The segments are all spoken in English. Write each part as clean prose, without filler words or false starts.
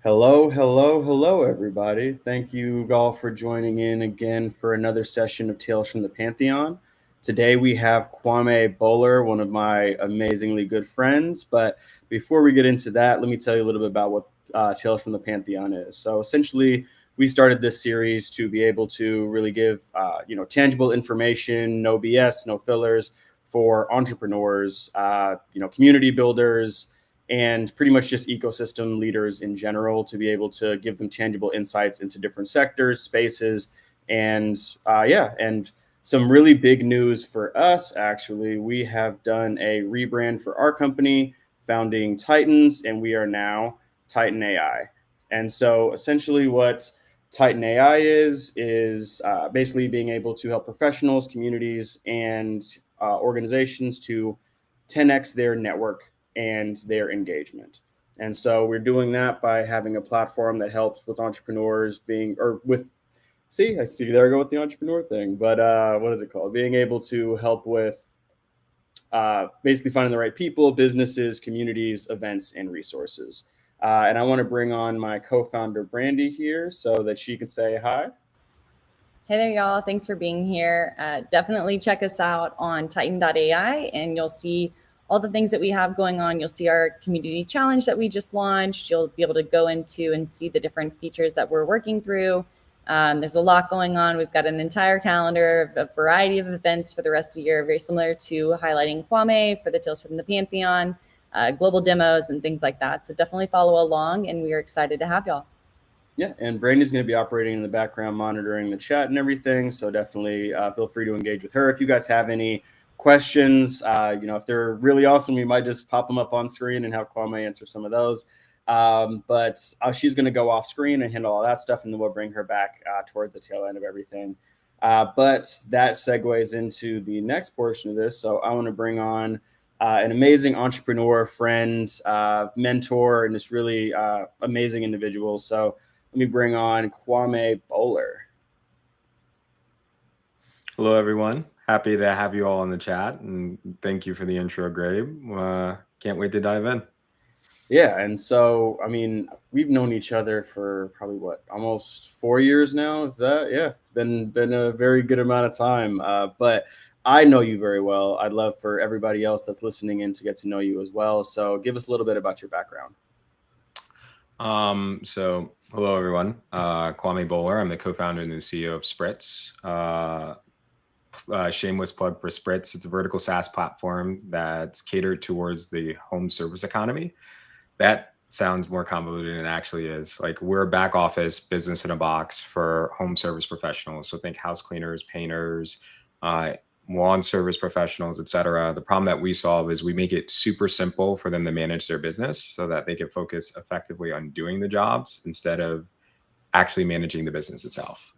Hello, hello, hello, everybody. Thank you all for joining in again for another session of Tales from the Pantheon. Today we have Kwame Boler, one of my amazingly good friends. But before we get into that, let me tell you a little bit about what Tales from the Pantheon is. So essentially, we started this series to be able to really give tangible information, no BS, no fillers for entrepreneurs, community builders, and pretty much just ecosystem leaders in general to be able to give them tangible insights into different sectors, spaces, and some really big news for us. Actually, we have done a rebrand for our company, founding Titans, and we are now Titan AI. And so, essentially, what Titan AI is basically being able to help professionals, communities, and organizations to 10x their network and their engagement. And so we're doing that by having a platform that helps with entrepreneurs being, or with, see, I see there I go with the entrepreneur thing, but what is it called? Being able to help with basically finding the right people, businesses, communities, events, and resources. And I want to bring on my co-founder, Brandy, here so that she can say hi. Hey there, y'all. Thanks for being here. Definitely check us out on Titan.ai and you'll see all the things that we have going on. You'll see our community challenge that we just launched. You'll be able to go into and see the different features that we're working through. There's a lot going on. We've got an entire calendar of a variety of events for the rest of the year, very similar to highlighting Kwame for the Tales from the Pantheon, global demos, and things like that. So definitely follow along, and we are excited to have y'all. Yeah, and Brandy's going to be operating in the background, monitoring the chat and everything. So definitely feel free to engage with her. If you guys have any questions, if they're really awesome, we might just pop them up on screen and have Kwame answer some of those. But she's going to go off screen and handle all that stuff, and then we'll bring her back towards the tail end of everything. But that segues into the next portion of this. So I want to bring on an amazing entrepreneur, friend, mentor, and this really amazing individual. So let me bring on Kwame Boler. Hello, everyone. Happy to have you all in the chat, and thank you for the intro, Gabe. Can't wait to dive in. Yeah, and so I mean, we've known each other for probably almost 4 years now. If that, yeah, it's been a very good amount of time. But I know you very well. I'd love for everybody else that's listening in to get to know you as well. So give us a little bit about your background. So hello, everyone. Kwame Boler. I'm the co-founder and the CEO of Spritz. Shameless plug for Spritz. It's a vertical SaaS platform that's catered towards the home service economy. That sounds more convoluted than it actually is. Like, we're a back office business in a box for home service professionals. So think house cleaners, painters, lawn service professionals, et cetera. The problem that we solve is we make it super simple for them to manage their business so that they can focus effectively on doing the jobs instead of actually managing the business itself.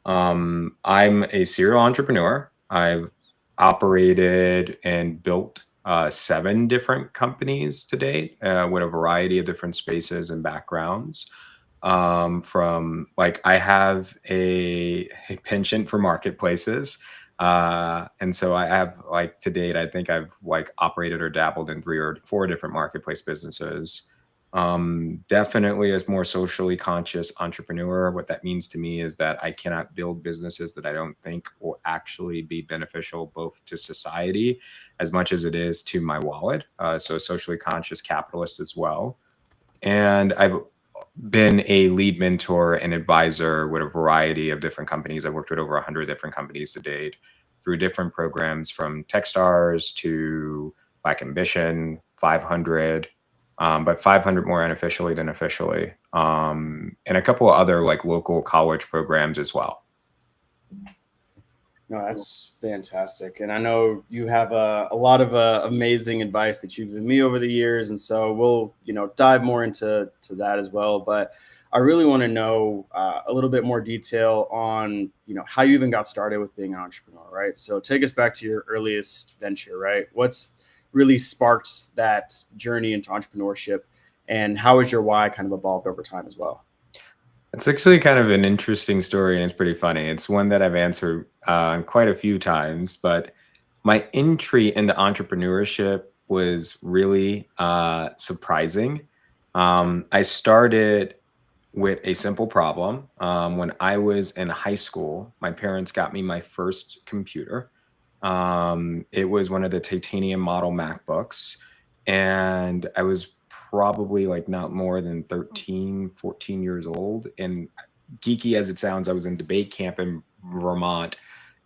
I'm a serial entrepreneur. I've operated and built 7 different companies to date with a variety of different spaces and backgrounds. I have a penchant for marketplaces. And so I have, to date, I think I've operated or dabbled in 3 or 4 different marketplace businesses. Definitely as more socially conscious entrepreneur, what that means to me is that I cannot build businesses that I don't think will actually be beneficial both to society as much as it is to my wallet. So a socially conscious capitalist as well. And I've been a lead mentor and advisor with a variety of different companies. I've worked with over 100 different companies to date through different programs, from Techstars to Black Ambition, 500, but 500 more unofficially than officially, and a couple of other local college programs as well. No, that's fantastic. And I know you have a lot of amazing advice that you've given me over the years. And so we'll, dive more into that as well. But I really want to know a little bit more detail on, how you even got started with being an entrepreneur, right? So take us back to your earliest venture, right? What's really sparked that journey into entrepreneurship, and how has your why kind of evolved over time as well? It's actually kind of an interesting story, and it's pretty funny. It's one that I've answered quite a few times, but my entry into entrepreneurship was really surprising. I started with a simple problem. When I was in high school, my parents got me my first computer. It was one of the titanium model MacBooks, and I was probably like not more than 13, 14 years old. And geeky as it sounds, I was in debate camp in Vermont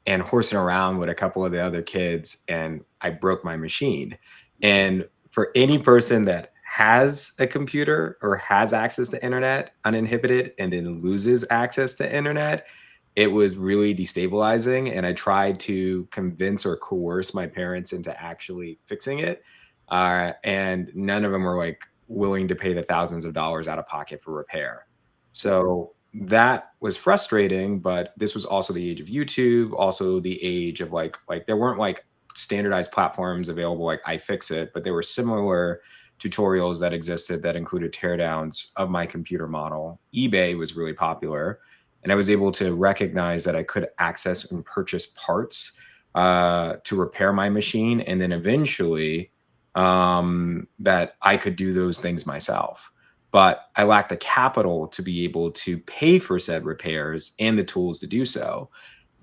and horsing around with a couple of the other kids, and I broke my machine. And for any person that has a computer or has access to internet uninhibited and then loses access to internet, it was really destabilizing. And I tried to convince or coerce my parents into actually fixing it. And none of them were like willing to pay the thousands of dollars out of pocket for repair. So that was frustrating, but this was also the age of YouTube, also the age of like there weren't like standardized platforms available like iFixit, but there were similar tutorials that existed that included teardowns of my computer model. eBay was really popular, and I was able to recognize that I could access and purchase parts to repair my machine, and then eventually that I could do those things myself. But I lacked the capital to be able to pay for said repairs and the tools to do so.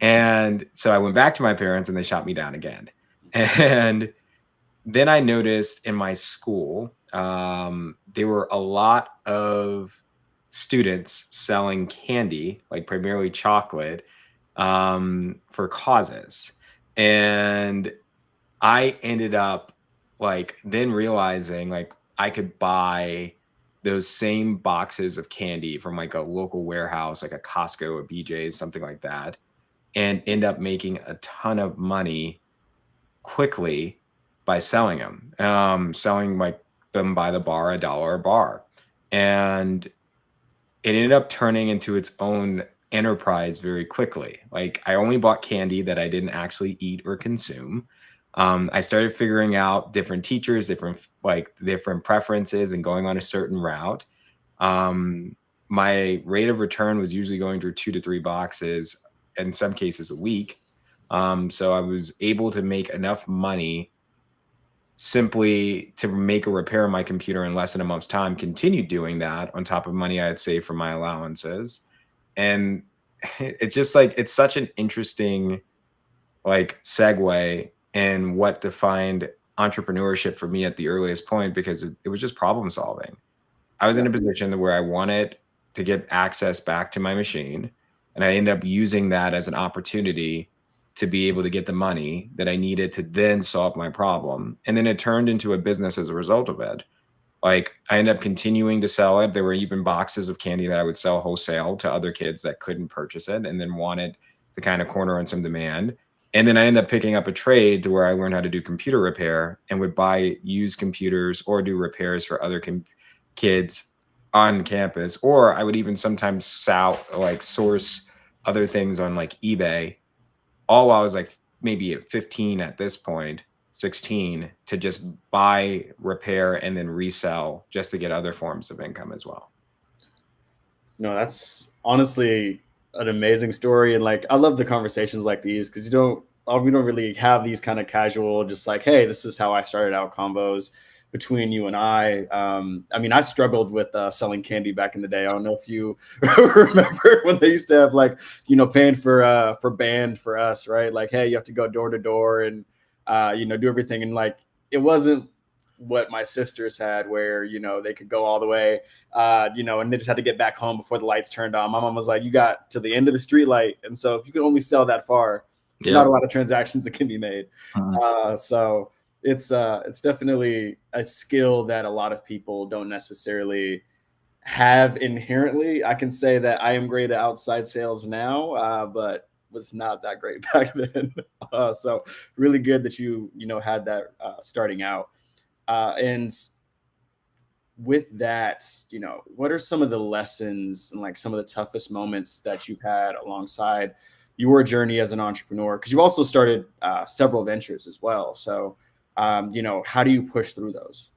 And so I went back to my parents and they shot me down again. And then I noticed in my school, there were a lot of students selling candy, like primarily chocolate, for causes. And I ended up like then realizing like I could buy those same boxes of candy from like a local warehouse, like a Costco, a BJ's, something like that, and end up making a ton of money quickly by selling them, selling like them by the bar, $1 a bar. And it ended up turning into its own enterprise very quickly. Like I only bought candy that I didn't actually eat or consume. I started figuring out different teachers, different preferences, and going on a certain route. My rate of return was usually going through 2 to 3 boxes, in some cases a week. So I was able to make enough money simply to make a repair on my computer in less than a month's time, continued doing that on top of money I had saved from my allowances. And it's just like, it's such an interesting like segue and what defined entrepreneurship for me at the earliest point, because it was just problem solving. I was in a position where I wanted to get access back to my machine, and I ended up using that as an opportunity to be able to get the money that I needed to then solve my problem. And then it turned into a business as a result of it. Like I ended up continuing to sell it. There were even boxes of candy that I would sell wholesale to other kids that couldn't purchase it and then wanted to kind of corner on some demand. And then I ended up picking up a trade to where I learned how to do computer repair and would buy used computers or do repairs for other kids on campus. Or I would even sometimes source other things on like eBay, all while I was like maybe at 15 at this point, 16, to just buy, repair, and then resell just to get other forms of income as well. No, that's honestly an amazing story. And like, I love the conversations like these because we don't really have these kind of casual, just like, hey, this is how I started out combos between you and I. I mean, I struggled with selling candy back in the day. I don't know if you remember when they used to have like, paying for band for us, right? Like, hey, you have to go door to door and, do everything. And like, it wasn't what my sisters had where, they could go all the way, and they just had to get back home before the lights turned on. My mom was like, you got to the end of the street light. And so if you can only sell that far, there's not a lot of transactions that can be made. So it's definitely a skill that a lot of people don't necessarily have inherently. I can say that I am great at outside sales now, but was not that great back then. So really good that you had that starting out. And with that, what are some of the lessons and like some of the toughest moments that you've had alongside your journey as an entrepreneur? Because you've also started several ventures as well. So, how do you push through those?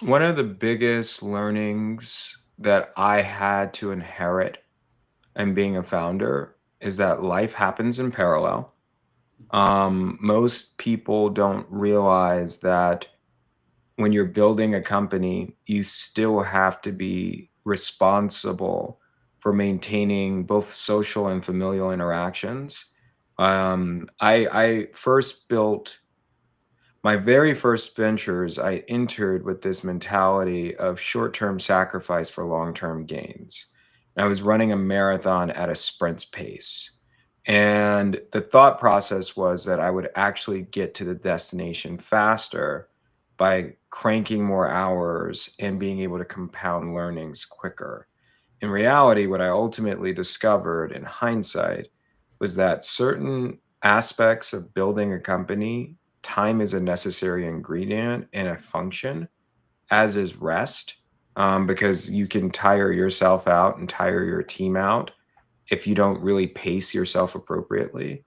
One of the biggest learnings that I had to inherit in being a founder is that life happens in parallel. Most people don't realize that when you're building a company, you still have to be responsible for maintaining both social and familial interactions. I first built my very first ventures. I entered with this mentality of short-term sacrifice for long-term gains. I was running a marathon at a sprint's pace. And the thought process was that I would actually get to the destination faster by cranking more hours and being able to compound learnings quicker. In reality, what I ultimately discovered in hindsight was that certain aspects of building a company, time is a necessary ingredient and a function, as is rest, because you can tire yourself out and tire your team out if you don't really pace yourself appropriately.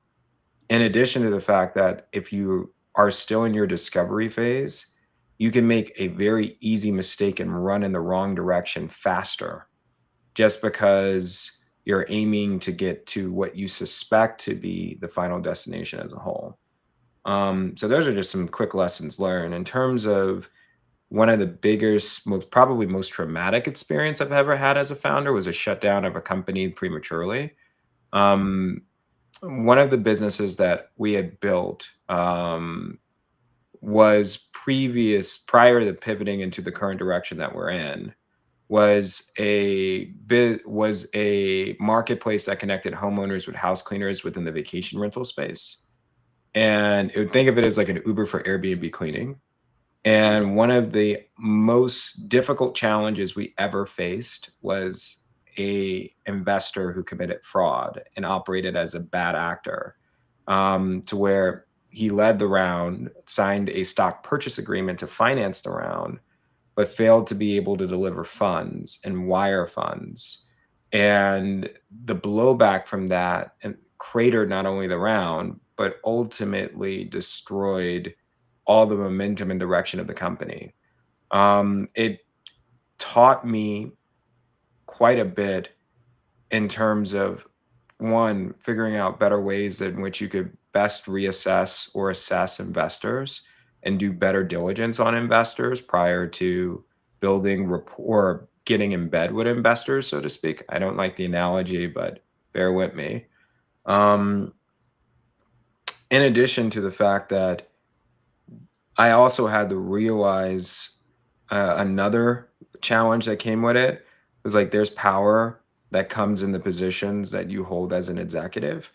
In addition to the fact that if you are still in your discovery phase, you can make a very easy mistake and run in the wrong direction faster just because you're aiming to get to what you suspect to be the final destination as a whole. So those are just some quick lessons learned in terms of one of the biggest, probably most traumatic experience I've ever had as a founder was a shutdown of a company prematurely. Um, One of the businesses that we had built was prior to pivoting into the current direction that we're in, was a marketplace that connected homeowners with house cleaners within the vacation rental space. And it would think of it as like an Uber for Airbnb cleaning. And one of the most difficult challenges we ever faced was a investor who committed fraud and operated as a bad actor, to where he led the round, signed a stock purchase agreement to finance the round, but failed to be able to deliver funds and wire funds. And the blowback from that and cratered not only the round, but ultimately destroyed all the momentum and direction of the company. It taught me quite a bit in terms of, one, figuring out better ways in which you could best reassess or assess investors and do better diligence on investors prior to building rapport, getting in bed with investors, so to speak. I don't like the analogy, but bear with me. In addition to the fact that I also had to realize another challenge that came with it was like there's power that comes in the positions that you hold as an executive.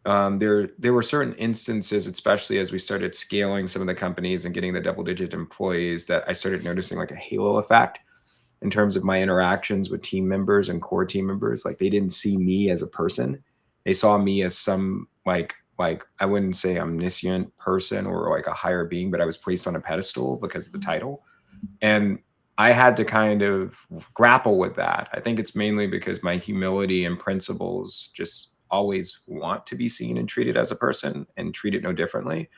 There were certain instances, especially as we started scaling some of the companies and getting the double-digit employees, that I started noticing like a halo effect in terms of my interactions with team members and core team members. Like they didn't see me as a person; they saw me as some like I wouldn't say omniscient person or like a higher being, but I was placed on a pedestal because of the title, and I had to kind of grapple with that. I think it's mainly because my humility and principles just always want to be seen and treated as a person and treated no differently,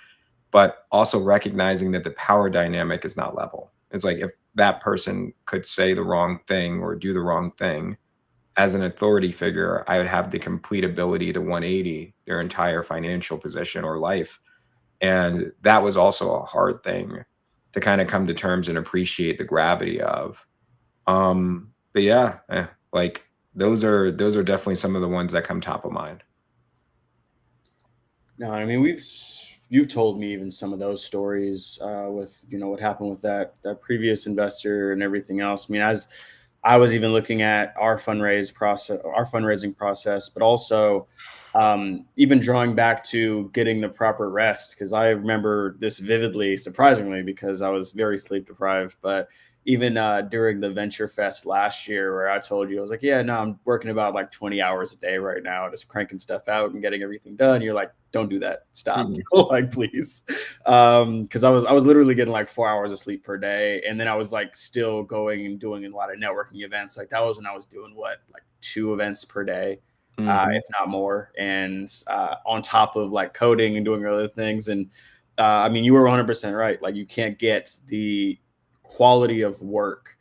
but also recognizing that the power dynamic is not level. It's like if that person could say the wrong thing or do the wrong thing, as an authority figure, I would have the complete ability to 180 their entire financial position or life. And that was also a hard thing to kind of come to terms and appreciate the gravity of. But yeah, like those are definitely some of the ones that come top of mind. No, I mean you've told me even some of those stories with what happened with that previous investor and everything else. I mean, as I was even looking at our fundraising process, but also even drawing back to getting the proper rest, because I remember this vividly, surprisingly, because I was very sleep deprived. But even during the Venture Fest last year, where I told you, I was like, yeah, no, I'm working about like 20 hours a day right now, just cranking stuff out and getting everything done. You're like, don't do that. Stop. Like, please. Because I was literally getting like 4 hours of sleep per day. And then I was like still going and doing a lot of networking events. Like that was when I was doing like 2 events per day. If not more, and on top of like coding and doing other things. And I mean, you were 100% right. Like you can't get the quality of work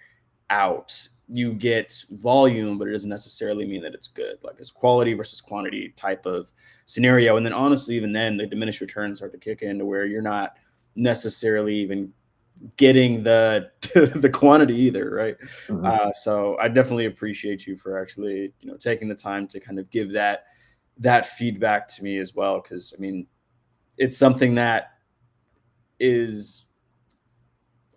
out. You get volume, but it doesn't necessarily mean that it's good. Like it's quality versus quantity type of scenario. And then honestly, even then the diminished returns start to kick in to where you're not necessarily even getting the the quantity either, right? Mhm. So I definitely appreciate you for actually, taking the time to kind of give that feedback to me as well, because I mean, it's something that is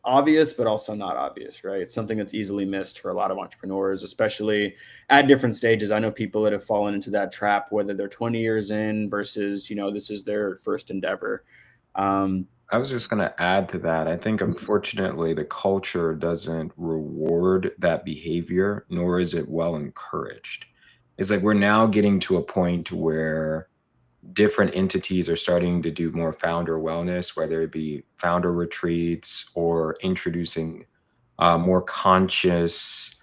obvious, but also not obvious, right? It's something that's easily missed for a lot of entrepreneurs, especially at different stages. I know people that have fallen into that trap, whether they're 20 years in versus, this is their first endeavor. Um, I was just gonna add to that. I think unfortunately the culture doesn't reward that behavior, nor is it well encouraged. It's like we're now getting to a point where different entities are starting to do more founder wellness, whether it be founder retreats or introducing more conscious,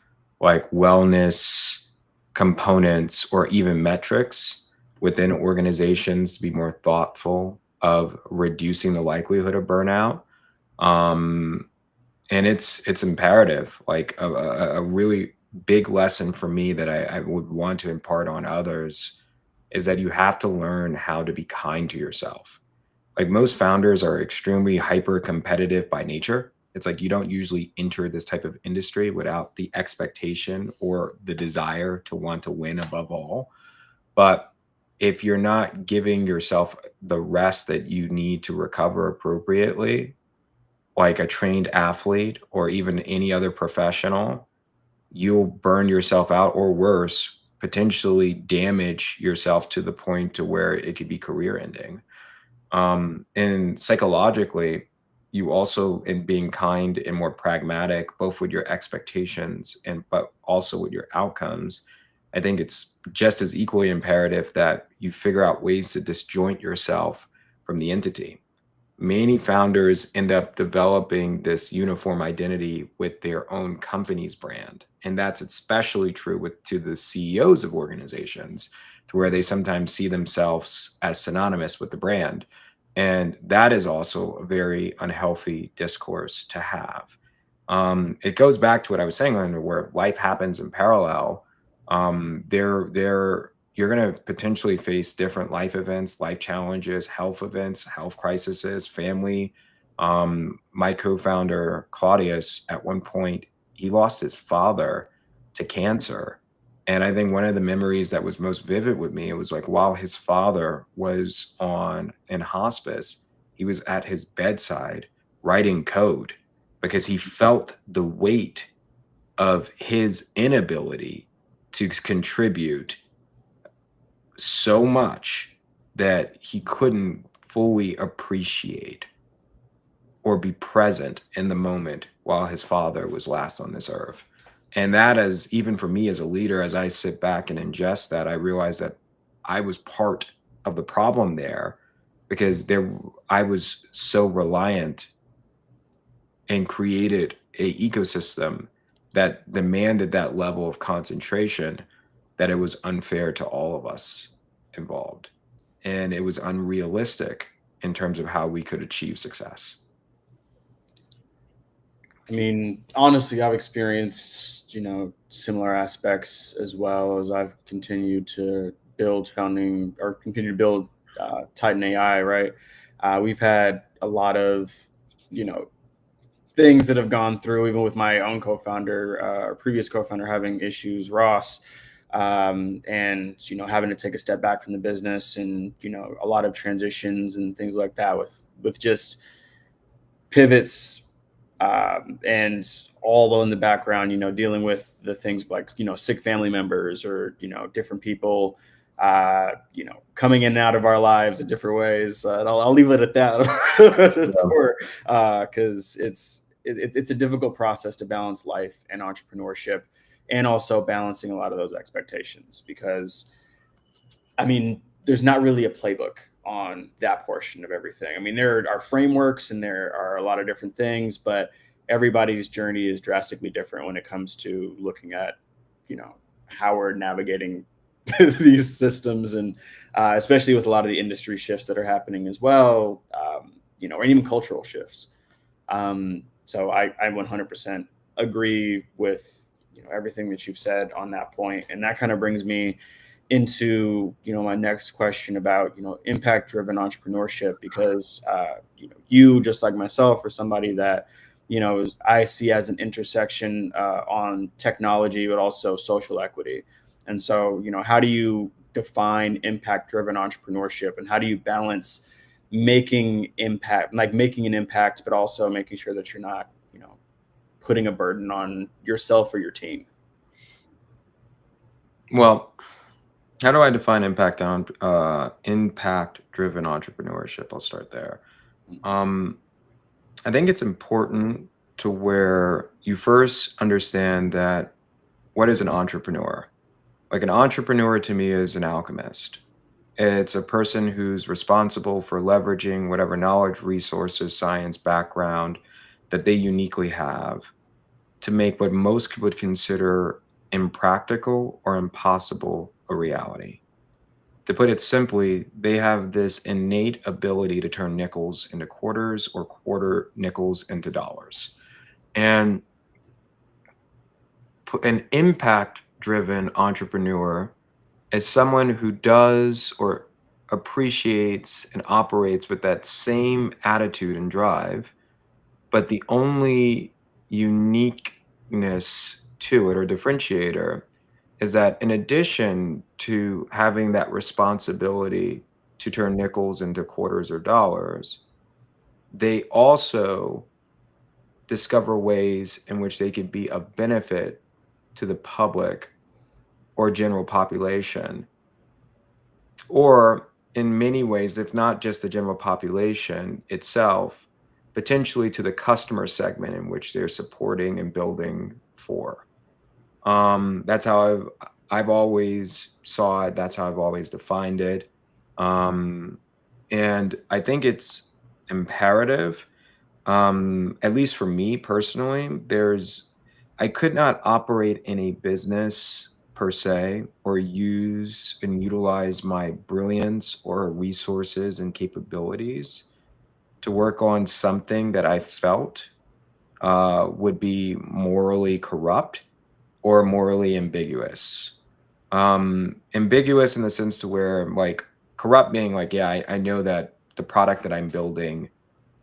like wellness components or even metrics within organizations to be more thoughtful of reducing the likelihood of burnout. Um, and it's imperative. Like a really big lesson for me that I would want to impart on others is that you have to learn how to be kind to yourself. Like most founders are extremely hyper competitive by nature. It's like you don't usually enter this type of industry without the expectation or the desire to want to win above all. But if you're not giving yourself the rest that you need to recover appropriately, like a trained athlete or even any other professional, you'll burn yourself out or worse, potentially damage yourself to the point to where it could be career ending. And psychologically, you also in being kind and more pragmatic, both with your expectations and but also with your outcomes. I think it's just as equally imperative that you figure out ways to disjoint yourself from the entity. Many founders end up developing this uniform identity with their own company's brand. And that's especially true with to the CEOs of organizations, to where they sometimes see themselves as synonymous with the brand. And that is also a very unhealthy discourse to have. It goes back to what I was saying earlier, where life happens in parallel. You're going to potentially face different life events, life challenges, health events, health crises, family. My co-founder Claudius, at one point, he lost his father to cancer, and I think one of the memories that was most vivid with me, it was like while his father was on in hospice, he was at his bedside writing code because he felt the weight of his inability to contribute so much that he couldn't fully appreciate or be present in the moment while his father was last on this earth. And that is, even for me as a leader, as I sit back and ingest that, I realize that I was part of the problem there because I was so reliant and created a ecosystem that demanded that level of concentration that it was unfair to all of us involved. And it was unrealistic in terms of how we could achieve success. I mean, honestly, I've experienced, similar aspects as well as I've continued to continue to build Titan AI, right? We've had a lot of, you know, things that have gone through, even with my own co-founder, or previous co-founder having issues, Ross, and, having to take a step back from the business and, a lot of transitions and things like that with just pivots, and all in the background, dealing with the things like, sick family members or, different people, coming in and out of our lives in different ways. And I'll leave it at that because it's a difficult process to balance life and entrepreneurship and also balancing a lot of those expectations because, I mean, there's not really a playbook on that portion of everything. I mean, there are frameworks and there are a lot of different things, but everybody's journey is drastically different when it comes to looking at, how we're navigating these systems and especially with a lot of the industry shifts that are happening as well, or even cultural shifts. So I 100% agree with, everything that you've said on that point. And that kind of brings me into my next question about impact driven entrepreneurship because you just like myself or somebody that I see as an intersection on technology, but also social equity. And so, how do you define impact-driven entrepreneurship, and how do you balance making an impact, but also making sure that you're not, putting a burden on yourself or your team? Well, how do I define impact-driven entrepreneurship? I'll start there. Um, I think it's important to where you first understand that what is an entrepreneur? Like an entrepreneur to me is an alchemist. It's a person who's responsible for leveraging whatever knowledge, resources, science, background that they uniquely have to make what most would consider impractical or impossible a reality. To put it simply, they have this innate ability to turn nickels into quarters or quarter nickels into dollars. And an impact driven entrepreneur is someone who does or appreciates and operates with that same attitude and drive, but the only uniqueness to it or differentiator is that in addition to having that responsibility to turn nickels into quarters or dollars, they also discover ways in which they could be a benefit to the public or general population, or in many ways, if not just the general population itself, potentially to the customer segment in which they're supporting and building for. That's how I've always saw it. That's how I've always defined it. Um, and I think it's imperative, at least for me personally. I could not operate in a business per se or use and utilize my brilliance or resources and capabilities to work on something that I felt would be morally corrupt or morally ambiguous. Ambiguous in the sense to where, like, corrupt being like, yeah, I know that the product that I'm building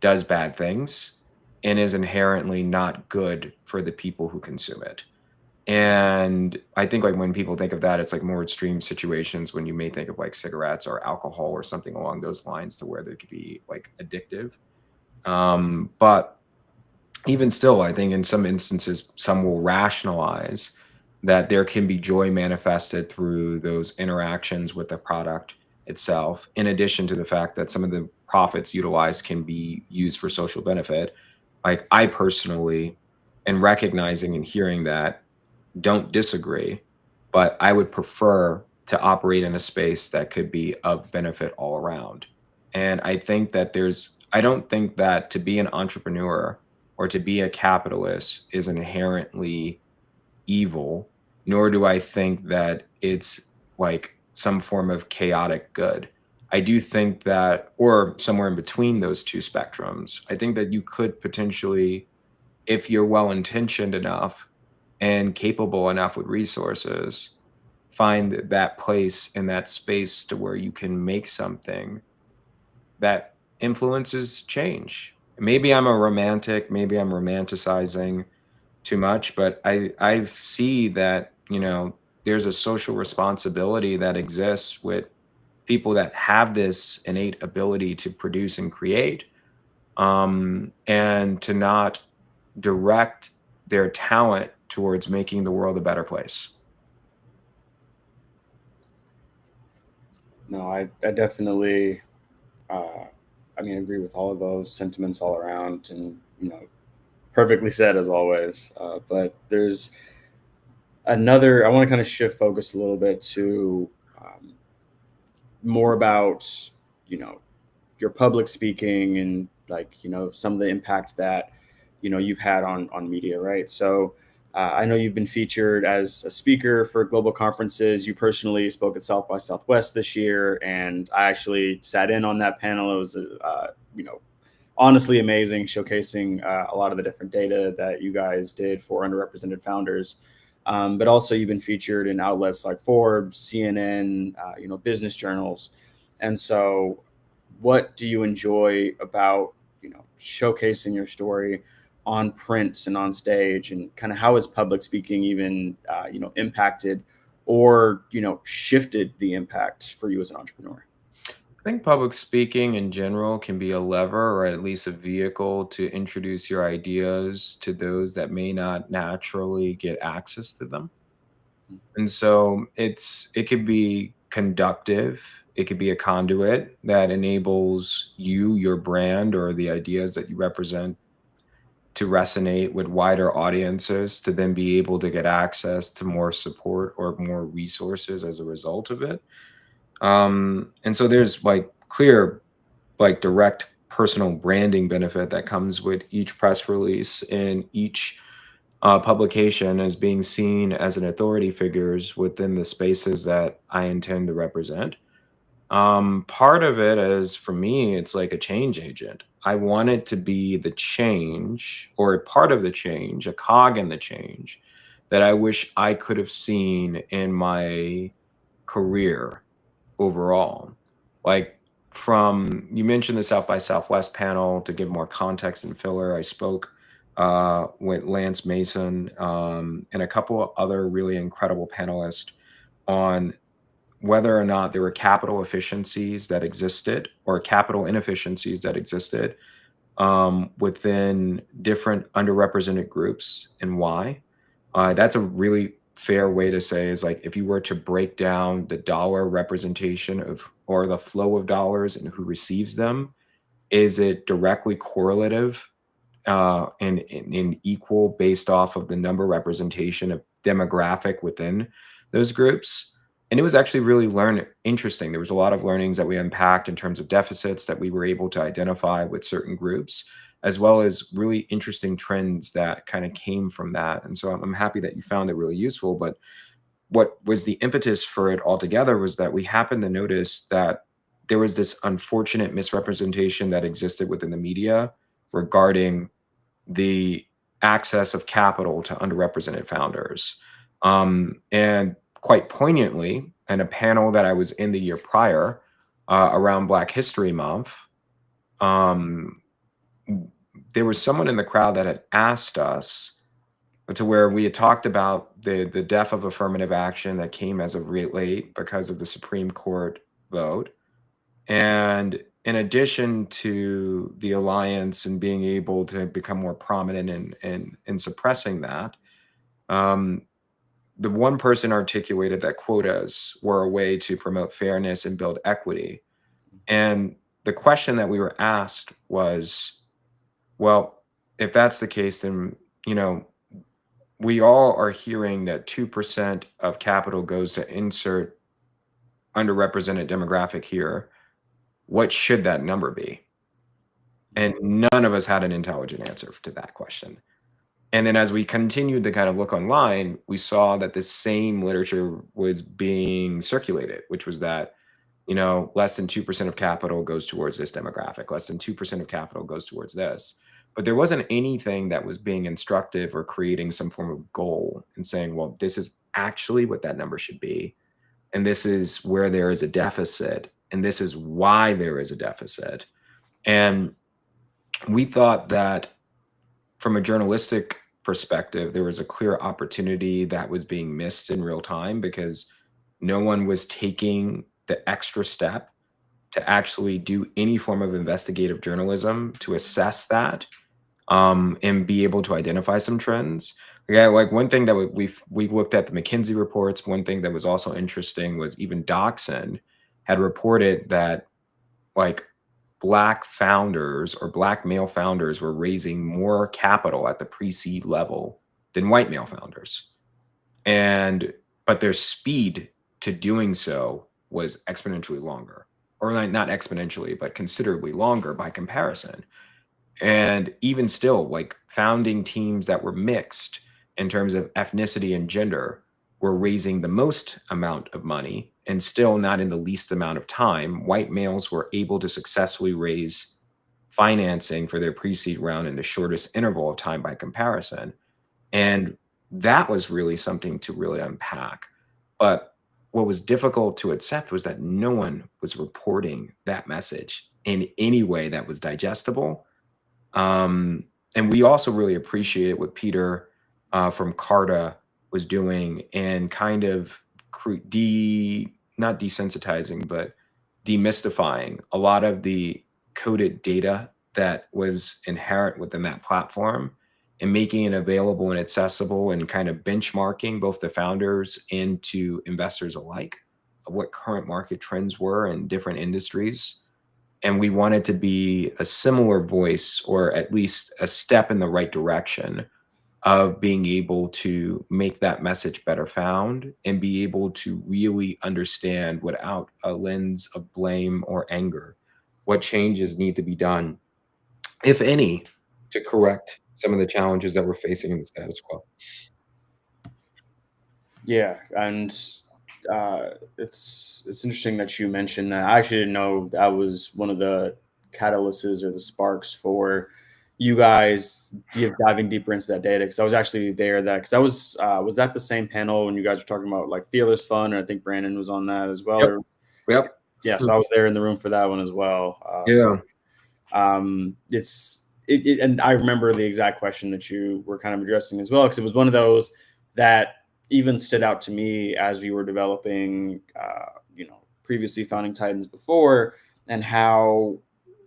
does bad things and is inherently not good for the people who consume it. And I think like when people think of that, it's like more extreme situations when you may think of like cigarettes or alcohol or something along those lines to where they could be like addictive. But even still, I think in some instances, some will rationalize that there can be joy manifested through those interactions with the product itself, in addition to the fact that some of the profits utilized can be used for social benefit. Like I personally, in recognizing and hearing that, don't disagree, but I would prefer to operate in a space that could be of benefit all around. And I don't think that to be an entrepreneur or to be a capitalist is inherently evil, nor do I think that it's like some form of chaotic good. I do think that, or somewhere in between those two spectrums, I think that you could potentially, if you're well intentioned enough and capable enough with resources, find that place in that space to where you can make something that influences change. Maybe I'm a romantic, maybe I'm romanticizing too much, but I see that, there's a social responsibility that exists with people that have this innate ability to produce and create, and to not direct their talent towards making the world a better place. No, I definitely, agree with all of those sentiments all around, and perfectly said as always. But there's another. I want to kind of shift focus a little bit to more about you know your public speaking, and like some of the impact that you've had on media, right? So I know you've been featured as a speaker for global conferences. You personally spoke at South by Southwest this year, and I actually sat in on that panel. It was honestly amazing, showcasing a lot of the different data that you guys did for underrepresented founders. But also, you've been featured in outlets like Forbes, CNN, business journals. And so, what do you enjoy about showcasing your story on print and on stage, and kind of how has public speaking even impacted or shifted the impact for you as an entrepreneur? I think public speaking in general can be a lever or at least a vehicle to introduce your ideas to those that may not naturally get access to them. And so it could be conductive. It could be a conduit that enables you, your brand, or the ideas that you represent to resonate with wider audiences to then be able to get access to more support or more resources as a result of it. And so there's like clear, like direct personal branding benefit that comes with each press release and each publication as being seen as an authority figures within the spaces that I intend to represent. Part of it is for me, it's like a change agent. I want it to be the change or a part of the change, a cog in the change that I wish I could have seen in my career overall. Like from you mentioned the South by Southwest panel to give more context and filler. I spoke with Lance Mason and a couple of other really incredible panelists on whether or not there were capital efficiencies that existed or capital inefficiencies that existed within different underrepresented groups and why. That's a really fair way to say is like if you were to break down the dollar representation of or the flow of dollars and who receives them, is it directly correlative and equal based off of the number representation of demographic within those groups? And it was actually really interesting. There was a lot of learnings that we unpacked in terms of deficits that we were able to identify with certain groups, as well as really interesting trends that kind of came from that. And so I'm happy that you found it really useful. But what was the impetus for it altogether was that we happened to notice that there was this unfortunate misrepresentation that existed within the media regarding the access of capital to underrepresented founders. And quite poignantly, in a panel that I was in the year prior around Black History Month, there was someone in the crowd that had asked us to where we had talked about the death of affirmative action that came as of late because of the Supreme Court vote. And in addition to the alliance and being able to become more prominent in suppressing that, the one person articulated that quotas were a way to promote fairness and build equity. And the question that we were asked was, well, if that's the case, then, we all are hearing that 2% of capital goes to insert underrepresented demographic here. What should that number be? And none of us had an intelligent answer to that question. And then as we continued to kind of look online, we saw that the same literature was being circulated, which was that, less than 2% of capital goes towards this demographic, less than 2% of capital goes towards this. But there wasn't anything that was being instructive or creating some form of goal and saying, well, this is actually what that number should be. And this is where there is a deficit. And this is why there is a deficit. And we thought that from a journalistic perspective, there was a clear opportunity that was being missed in real time because no one was taking the extra step to actually do any form of investigative journalism to assess that and be able to identify some trends. Yeah, like one thing that we looked at the McKinsey reports. One thing that was also interesting was even Doxon had reported that like Black founders or Black male founders were raising more capital at the pre-seed level than white male founders. But their speed to doing so was exponentially longer, or not exponentially, but considerably longer by comparison. And even still, like founding teams that were mixed in terms of ethnicity and gender were raising the most amount of money and still not in the least amount of time. White males were able to successfully raise financing for their pre-seed round in the shortest interval of time by comparison. And that was really something to really unpack. But what was difficult to accept was that no one was reporting that message in any way that was digestible. And And we also really appreciated what Peter from Carta was doing, and kind of not desensitizing, but demystifying a lot of the coded data that was inherent within that platform, and making it available and accessible, and kind of benchmarking both the founders and to investors alike of what current market trends were in different industries. And we wanted to be a similar voice, or at least a step in the right direction of being able to make that message better found, and be able to really understand, without a lens of blame or anger, what changes need to be done, if any, to correct some of the challenges that we're facing in the status quo. Yeah, and it's interesting that you mentioned that. I actually didn't know that was one of the catalysts or the sparks for you guys diving deeper into that data, because I was actually there because I was at the same panel when you guys were talking about like Fearless Fund, and I think Brandon was on that as well. Yep. Yep. Yeah, so I was there in the room for that one as well. Yeah. And I remember the exact question that you were kind of addressing as well, because it was one of those that even stood out to me as we were developing, previously founding Titans before, and how,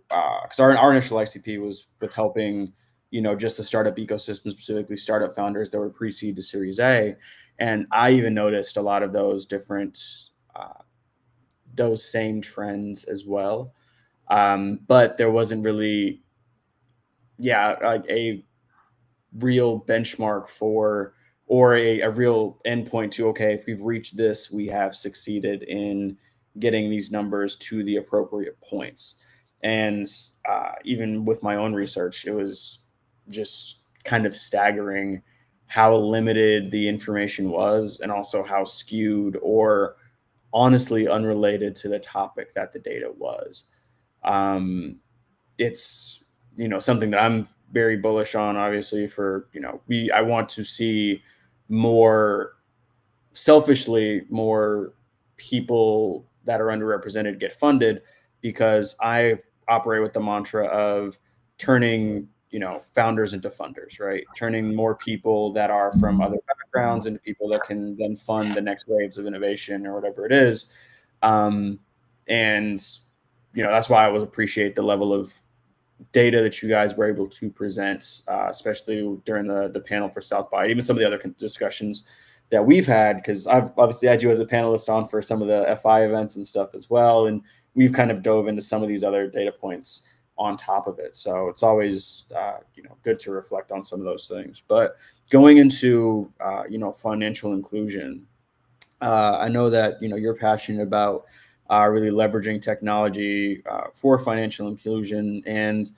because our initial ICP was with helping, just the startup ecosystem, specifically startup founders that were pre-seed to Series A. And I even noticed a lot of those different, those same trends as well. But there wasn't really, a real benchmark for, or a real endpoint to, okay, if we've reached this, we have succeeded in getting these numbers to the appropriate points. And even with my own research, it was just kind of staggering how limited the information was, and also how skewed or honestly unrelated to the topic that the data was. It's, something that I'm very bullish on, obviously, for, I want to see more, selfishly, more people that are underrepresented get funded, because I operate with the mantra of turning, founders into funders, right? Turning more people that are from other backgrounds into people that can then fund the next waves of innovation or whatever it is. And, that's why I always appreciate the level of data that you guys were able to present, especially during the panel for South by, even some of the other discussions that we've had, because I've obviously had you as a panelist on for some of the FI events and stuff as well. And we've kind of dove into some of these other data points on top of it. So it's always, good to reflect on some of those things. But going into, financial inclusion, I know that, you're passionate about really leveraging technology for financial inclusion. And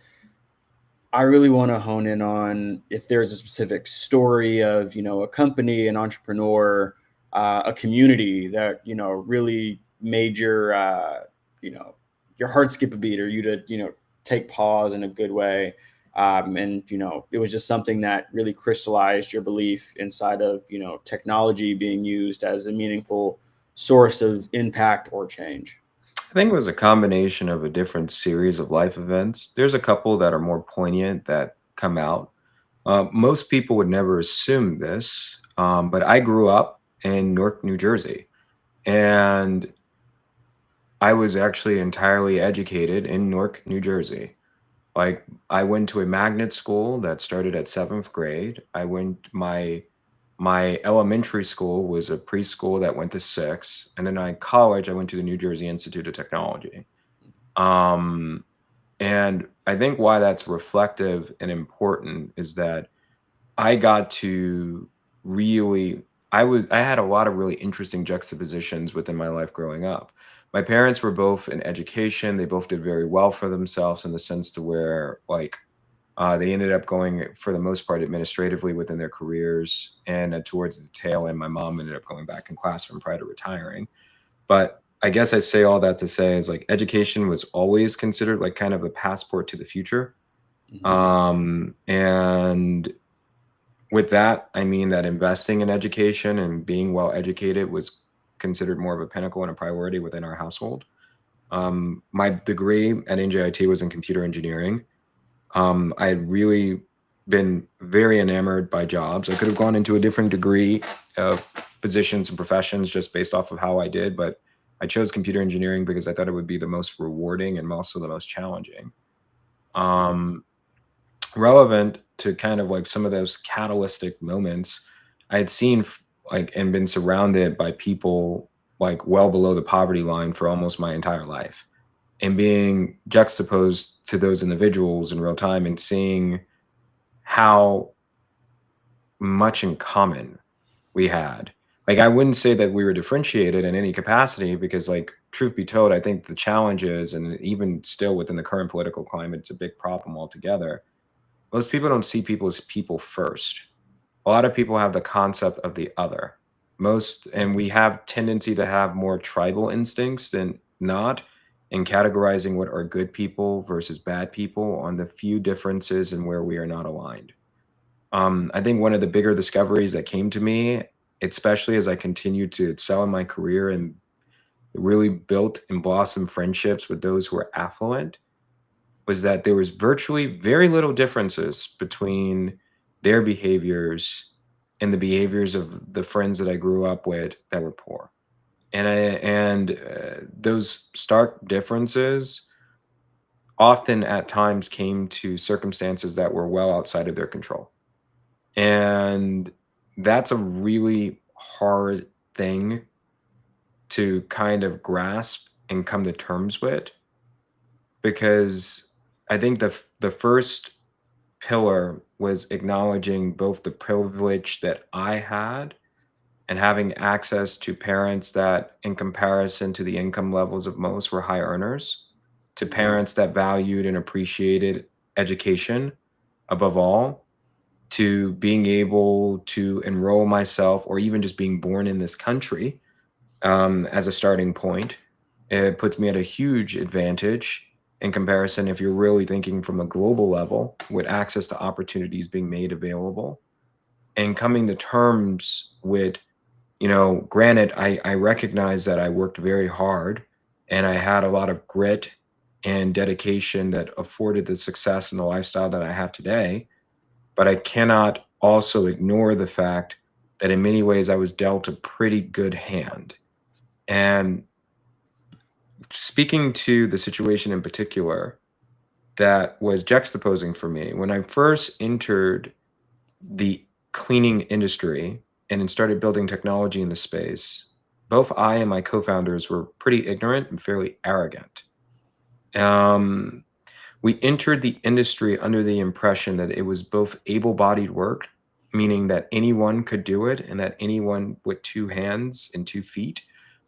I really want to hone in on if there's a specific story of, a company, an entrepreneur, a community that, really made your heart skip a beat, or you to, take pause in a good way. And, it was just something that really crystallized your belief inside of, technology being used as a meaningful source of impact or change. I think it was a combination of a different series of life events. There's a couple that are more poignant that come out. Most people would never assume this, but I grew up in Newark, New Jersey, and I was actually entirely educated in Newark, New Jersey. Like, I went to a magnet school that started at 7th grade. My elementary school was a preschool that went to 6, and then in college I went to the New Jersey Institute of Technology. And I think why that's reflective and important is that I got to I had a lot of really interesting juxtapositions within my life growing up. My parents were both in education. They both did very well for themselves, in the sense to where, like, they ended up going, for the most part, administratively within their careers. And towards the tail end, my mom ended up going back in classroom prior to retiring. But I guess I say all that to say is, like, education was always considered like kind of a passport to the future. And with that, I mean that investing in education and being well educated was considered more of a pinnacle and a priority within our household. My degree at NJIT was in computer engineering. I had really been very enamored by jobs. I could have gone into a different degree of positions and professions just based off of how I did, but I chose computer engineering because I thought it would be the most rewarding and also the most challenging. Um, Relevant to kind of like some of those catalytic moments, I had seen like and been surrounded by people like well below the poverty line for almost my entire life, and being juxtaposed to those individuals in real time and seeing how much in common we had. Like, I wouldn't say that we were differentiated in any capacity because, like, truth be told, I think the challenges, and even still within the current political climate, it's a big problem altogether. Most people don't see people as people first. A lot of people have the concept of the other. And we have tendency to have more tribal instincts than not in categorizing what are good people versus bad people on the few differences and where we are not aligned. I think one of the bigger discoveries that came to me, especially as I continued to excel in my career and really built and blossomed friendships with those who are affluent, was that there was virtually very little differences between their behaviors and the behaviors of the friends that I grew up with that were poor. Those stark differences often at times came to circumstances that were well outside of their control. And that's a really hard thing to kind of grasp and come to terms with, because I think the first pillar was acknowledging both the privilege that I had and having access to parents that, in comparison to the income levels of most, were high earners, to parents that valued and appreciated education above all, to being able to enroll myself, or even just being born in this country as a starting point. It puts me at a huge advantage in comparison if you're really thinking from a global level, with access to opportunities being made available and coming to terms with, granted, I recognize that I worked very hard and I had a lot of grit and dedication that afforded the success and the lifestyle that I have today. But I cannot also ignore the fact that in many ways I was dealt a pretty good hand. And speaking to the situation in particular that was juxtaposing for me, when I first entered the cleaning industry and then started building technology in the space, both I and my co-founders were pretty ignorant and fairly arrogant. Um, we entered the industry under the impression that it was both able-bodied work, meaning that anyone could do it and that anyone with 2 hands and 2 feet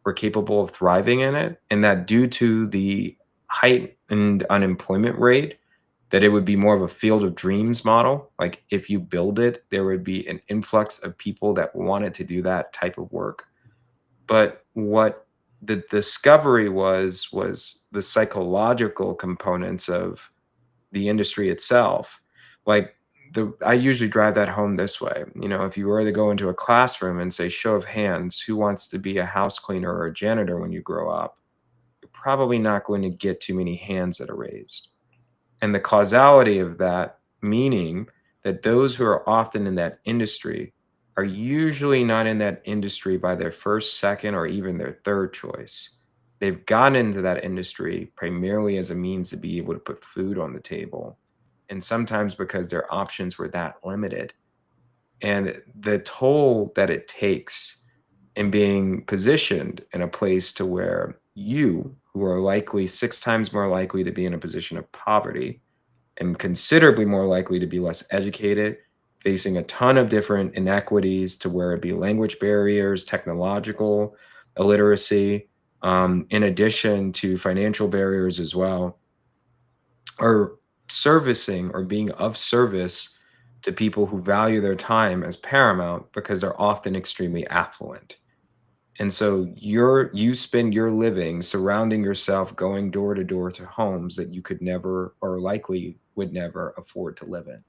were capable of thriving in it, and that due to the heightened unemployment rate, that it would be more of a field of dreams model. Like, if you build it, there would be an influx of people that wanted to do that type of work. But what the discovery was the psychological components of the industry itself. Like, I usually drive that home this way. If you were to go into a classroom and say, show of hands, who wants to be a house cleaner or a janitor when you grow up? You're probably not going to get too many hands that are raised. And the causality of that, meaning that those who are often in that industry are usually not in that industry by their first, second, or even their third choice. They've gotten into that industry primarily as a means to be able to put food on the table, and sometimes because their options were that limited. And the toll that it takes in being positioned in a place to where you, who are likely 6 times more likely to be in a position of poverty and considerably more likely to be less educated, facing a ton of different inequities, to where it be language barriers, technological illiteracy, in addition to financial barriers as well, or servicing or being of service to people who value their time as paramount because they're often extremely affluent. And so you spend your living surrounding yourself, going door to door to homes that you could never, or likely would never, afford to live in.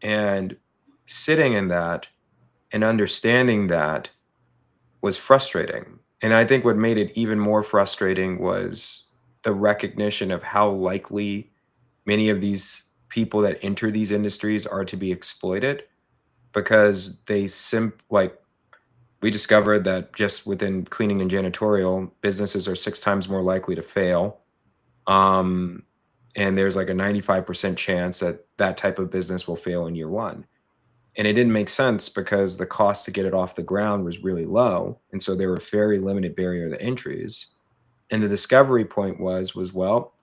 And sitting in that and understanding that was frustrating. And I think what made it even more frustrating was the recognition of how likely many of these people that enter these industries are to be exploited, because we discovered that just within cleaning and janitorial, businesses are 6 times more likely to fail. Um, and there's like a 95% chance that that type of business will fail in year 1. And it didn't make sense because the cost to get it off the ground was really low. And so there were very limited barrier to entries. And the discovery point was, well,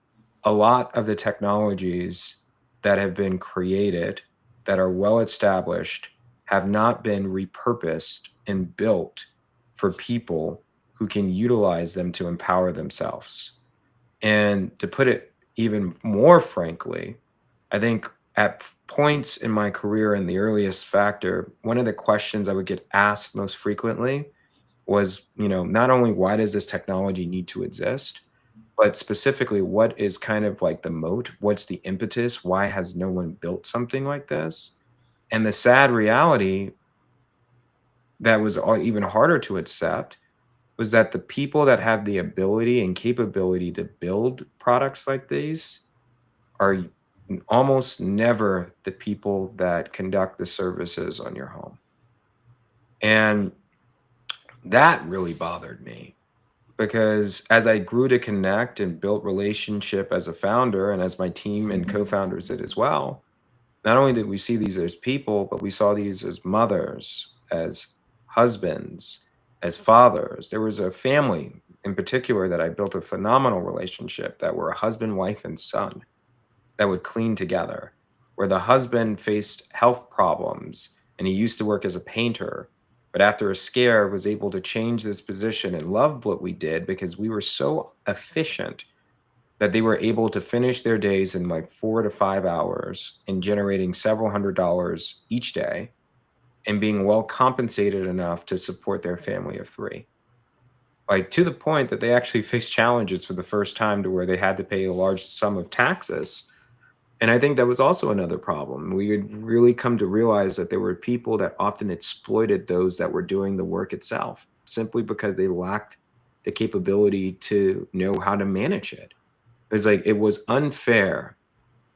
a lot of the technologies that have been created that are well established have not been repurposed and built for people who can utilize them to empower themselves. And to put it even more frankly, I think at points in my career in the earliest factor, one of the questions I would get asked most frequently was, not only why does this technology need to exist, but specifically what is kind of like the moat? What's the impetus? Why has no one built something like this? And the sad reality that was even harder to accept was that the people that have the ability and capability to build products like these are almost never the people that conduct the services on your home. And that really bothered me, because as I grew to connect and built relationship as a founder, and as my team and co-founders did as well, not only did we see these as people, but we saw these as mothers, as husbands, as fathers. There was a family in particular that I built a phenomenal relationship, that were a husband, wife, and son that would clean together, where the husband faced health problems and he used to work as a painter, but after a scare was able to change this position and loved what we did because we were so efficient that they were able to finish their days in like 4 to 5 hours and generating several $100s each day and being well compensated enough to support their family of 3. Like, to the point that they actually faced challenges for the first time to where they had to pay a large sum of taxes. And I think that was also another problem. We had really come to realize that there were people that often exploited those that were doing the work itself, simply because they lacked the capability to know how to manage it. It's like, it was unfair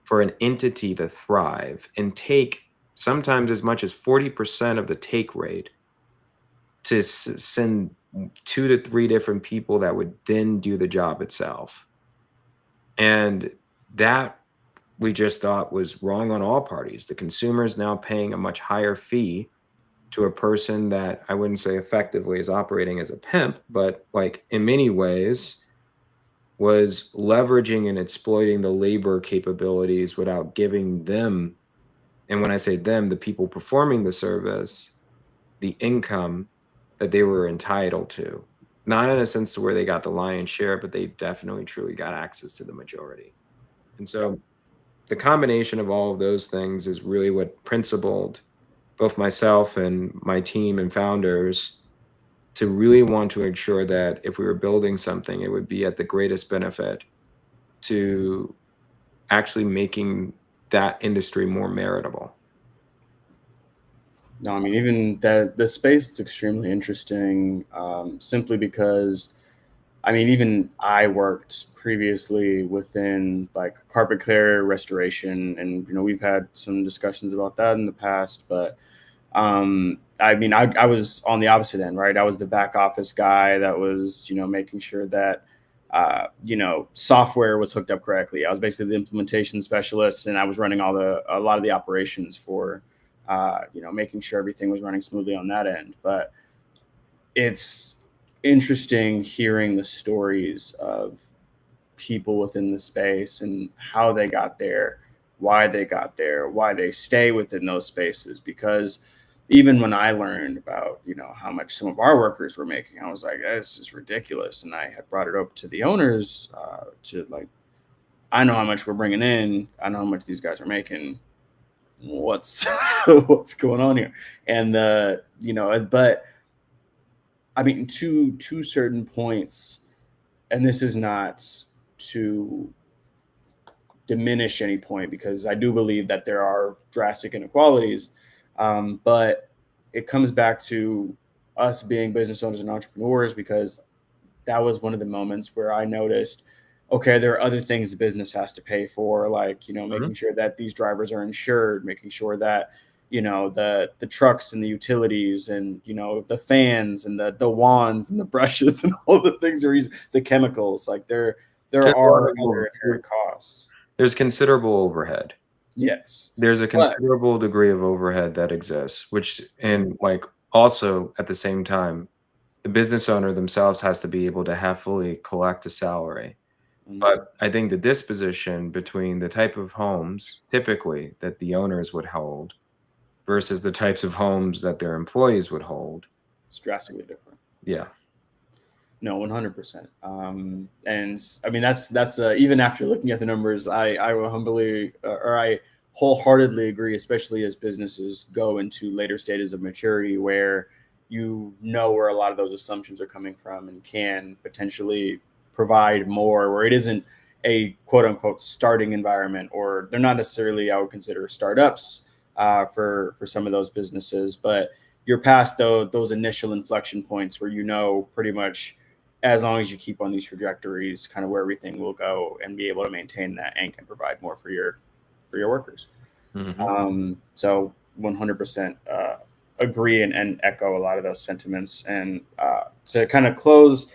for an entity to thrive and take sometimes as much as 40% of the take rate to send 2 to 3 different people that would then do the job itself. And that we just thought was wrong on all parties. The consumer is now paying a much higher fee to a person that I wouldn't say effectively is operating as a pimp, but like in many ways was leveraging and exploiting the labor capabilities without giving them, and when I say them, the people performing the service, the income that they were entitled to. Not in a sense to where they got the lion's share, but they definitely truly got access to the majority. And so the combination of all of those things is really what principled both myself and my team and founders to really want to ensure that if we were building something, it would be at the greatest benefit to actually making that industry more meritable. No, I mean, even that the space is extremely interesting, simply because, I mean, even I worked previously within like carpet care restoration, and we've had some discussions about that in the past. But I mean, I was on the opposite end, right? I was the back office guy that was making sure that software was hooked up correctly. I was basically the implementation specialist, and I was running a lot of the operations for making sure everything was running smoothly on that end. But it's interesting hearing the stories of people within the space and how they got there, why they stay within those spaces. Because even when I learned about, how much some of our workers were making, I was like, this is ridiculous. And I had brought it up to the owners, to like, I know how much we're bringing in. I know how much these guys are making. What's what's going on here? And but I mean, to certain points, and this is not to diminish any point, because I do believe that there are drastic inequalities, but it comes back to us being business owners and entrepreneurs, because that was one of the moments where I noticed okay, there are other things the business has to pay for, like, Mhm. making sure that these drivers are insured, making sure that, the trucks and the utilities and, the fans and the wands and the brushes and all the things are used, the chemicals, like there are other inherent costs. There's considerable overhead. Yes. There's a But considerable degree of overhead that exists, which and, like, also, at the same time, the business owner themselves has to be able to heavily collect a salary. Mhm. But I think the disposition between the type of homes, typically, that the owners would hold versus the types of homes that their employees would hold. It's drastically different. Yeah. No, 100%. And I mean, that's even after looking at the numbers, I will humbly or I wholeheartedly agree, especially as businesses go into later stages of maturity where where a lot of those assumptions are coming from and can potentially provide more, where it isn't a quote unquote starting environment, or they're not necessarily, I would consider, startups for some of those businesses, but you're past those initial inflection points where pretty much, as long as you keep on these trajectories, kind of where everything will go and be able to maintain that and can provide more for your workers. Mhm. So 100% agree and echo a lot of those sentiments. And to kind of close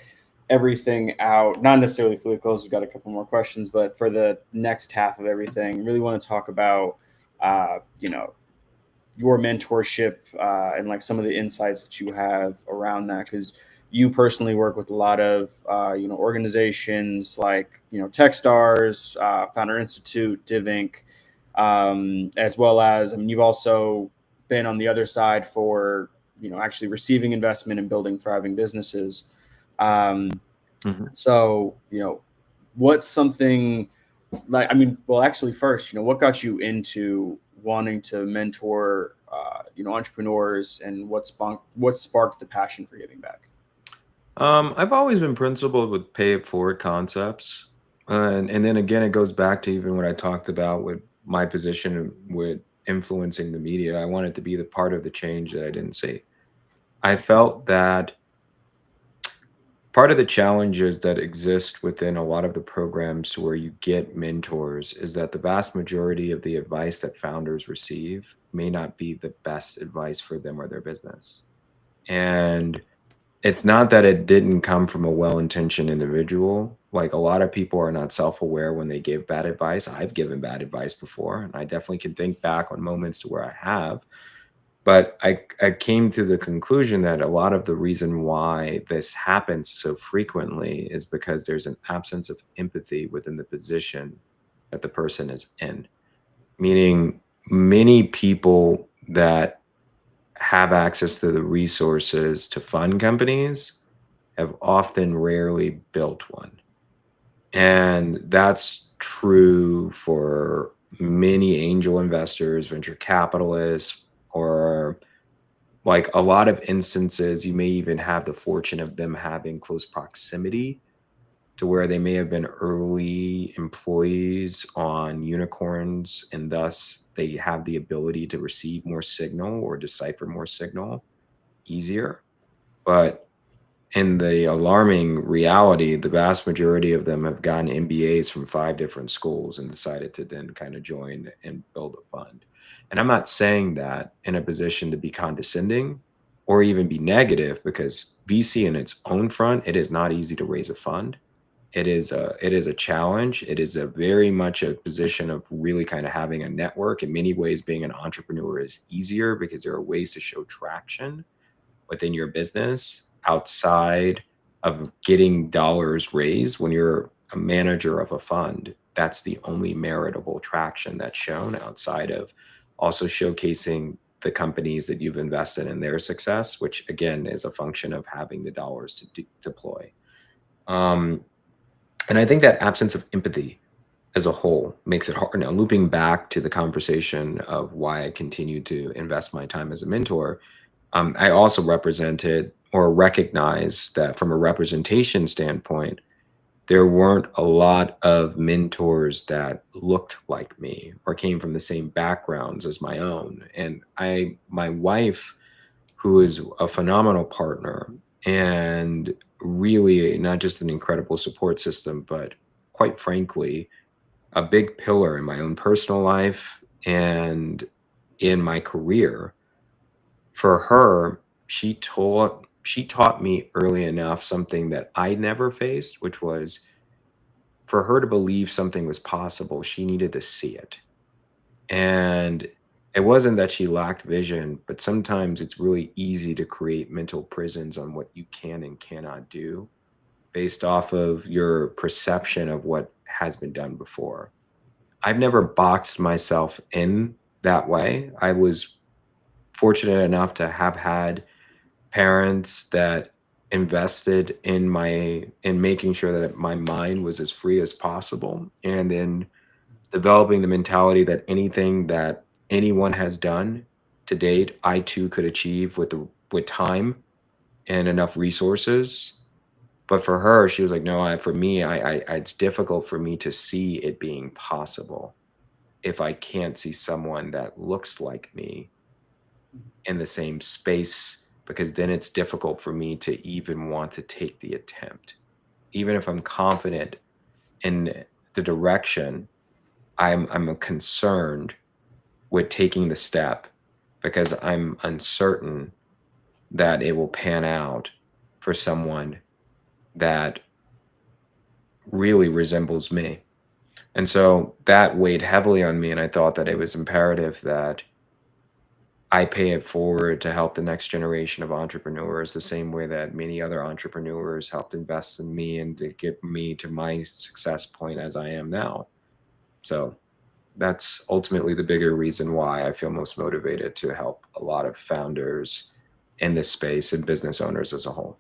everything out, not necessarily fully close, we've got a couple more questions, but for the next half of everything, really want to talk about, your mentorship and like some of the insights that you have around that, because you personally work with a lot of organizations like Techstars, Founder Institute, DivInc, as well as, I mean, you've also been on the other side for actually receiving investment and building thriving businesses. Um, Mhm. so what's something like, I mean, well, actually, first, what got you into wanting to mentor, entrepreneurs, and what sparked the passion for giving back? I've always been principled with pay it forward concepts. And then again, it goes back to even what I talked about with my position with influencing the media. I wanted to be the part of the change that I didn't see. I felt that part of the challenges that exist within a lot of the programs to where you get mentors is that the vast majority of the advice that founders receive may not be the best advice for them or their business. And it's not that it didn't come from a well-intentioned individual. Like, a lot of people are not self-aware when they give bad advice. I've given bad advice before, and I definitely can think back on moments to where I have. But I came to the conclusion that a lot of the reason why this happens so frequently is because there's an absence of empathy within the position that the person is in. Meaning, many people that have access to the resources to fund companies have often rarely built one. And that's true for many angel investors, venture capitalists, or like a lot of instances, you may even have the fortune of them having close proximity to where they may have been early employees on unicorns, and thus they have the ability to receive more signal or decipher more signal easier. But in the alarming reality, the vast majority of them have gotten MBAs from 5 different schools and decided to then kind of join and build a fund. And I'm not saying that in a position to be condescending or even be negative, because VC in its own front, it is not easy to raise a fund. It is a challenge. It is a very much a position of really kind of having a network. In many ways, being an entrepreneur is easier because there are ways to show traction within your business outside of getting dollars raised. When you're a manager of a fund, that's the only meritable traction that's shown, outside of also showcasing the companies that you've invested in their success, which again is a function of having the dollars to deploy. Um, and I think that absence of empathy as a whole makes it hard. Now, looping back to the conversation of why I continue to invest my time as a mentor, I also represented or recognized that from a representation standpoint, there weren't a lot of mentors that looked like me or came from the same backgrounds as my own. And my wife, who is a phenomenal partner and really not just an incredible support system, but quite frankly, a big pillar in my own personal life and in my career. For her, she taught me early enough something that I never faced, which was for her to believe something was possible, she needed to see it. And it wasn't that she lacked vision, but sometimes it's really easy to create mental prisons on what you can and cannot do based off of your perception of what has been done before. I've never boxed myself in that way. I was fortunate enough to have had parents that invested in making sure that my mind was as free as possible, and then developing the mentality that anything that anyone has done to date, I too could achieve with time and enough resources. But for her, she was like, no, for me, it's difficult for me to see it being possible if I can't see someone that looks like me in the same space, because then it's difficult for me to even want to take the attempt. Even if I'm confident in the direction, I'm concerned with taking the step because I'm uncertain that it will pan out for someone that really resembles me. And so that weighed heavily on me, and I thought that it was imperative that I pay it forward to help the next generation of entrepreneurs the same way that many other entrepreneurs helped invest in me and to get me to my success point as I am now. So that's ultimately the bigger reason why I feel most motivated to help a lot of founders in this space and business owners as a whole.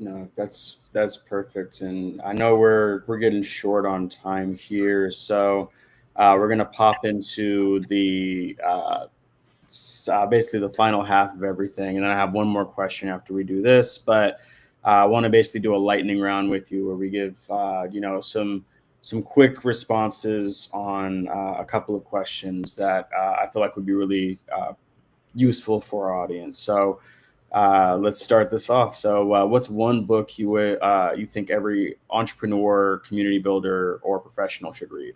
No, that's perfect. And I know we're getting short on time here, so we're gonna pop into the basically the final half of everything, and then I have one more question after we do this. But I want to basically do a lightning round with you, where we give some quick responses on a couple of questions that I feel like would be really useful for our audience. So let's start this off. So what's one book you think every entrepreneur, community builder, or professional should read?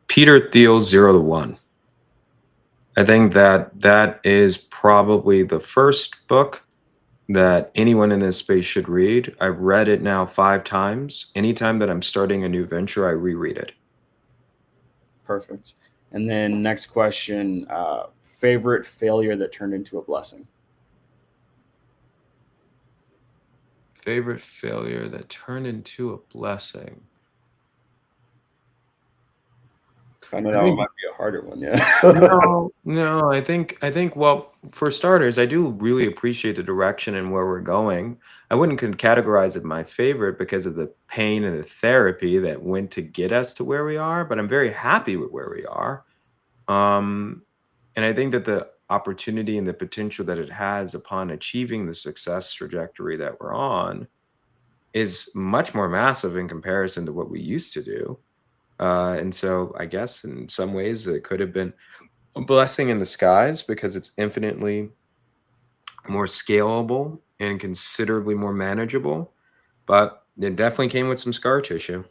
Peter Thiel's 0 to 1. I think that is probably the first book that anyone in this space should read. I've read it now 5 times. Anytime that I'm starting a new venture, I reread it. Perfect. And then next question, favorite failure that turned into a blessing? Favorite failure that turned into a blessing. I know that one might be a harder one, yeah. No, I think, well, for starters, I do really appreciate the direction and where we're going. I wouldn't categorize it my favorite because of the pain and the therapy that went to get us to where we are, but I'm very happy with where we are. And I think that the opportunity and the potential that it has upon achieving the success trajectory that we're on is much more massive in comparison to what we used to do. And so I guess in some ways it could have been a blessing in disguise because it's infinitely more scalable and considerably more manageable, but it definitely came with some scar tissue.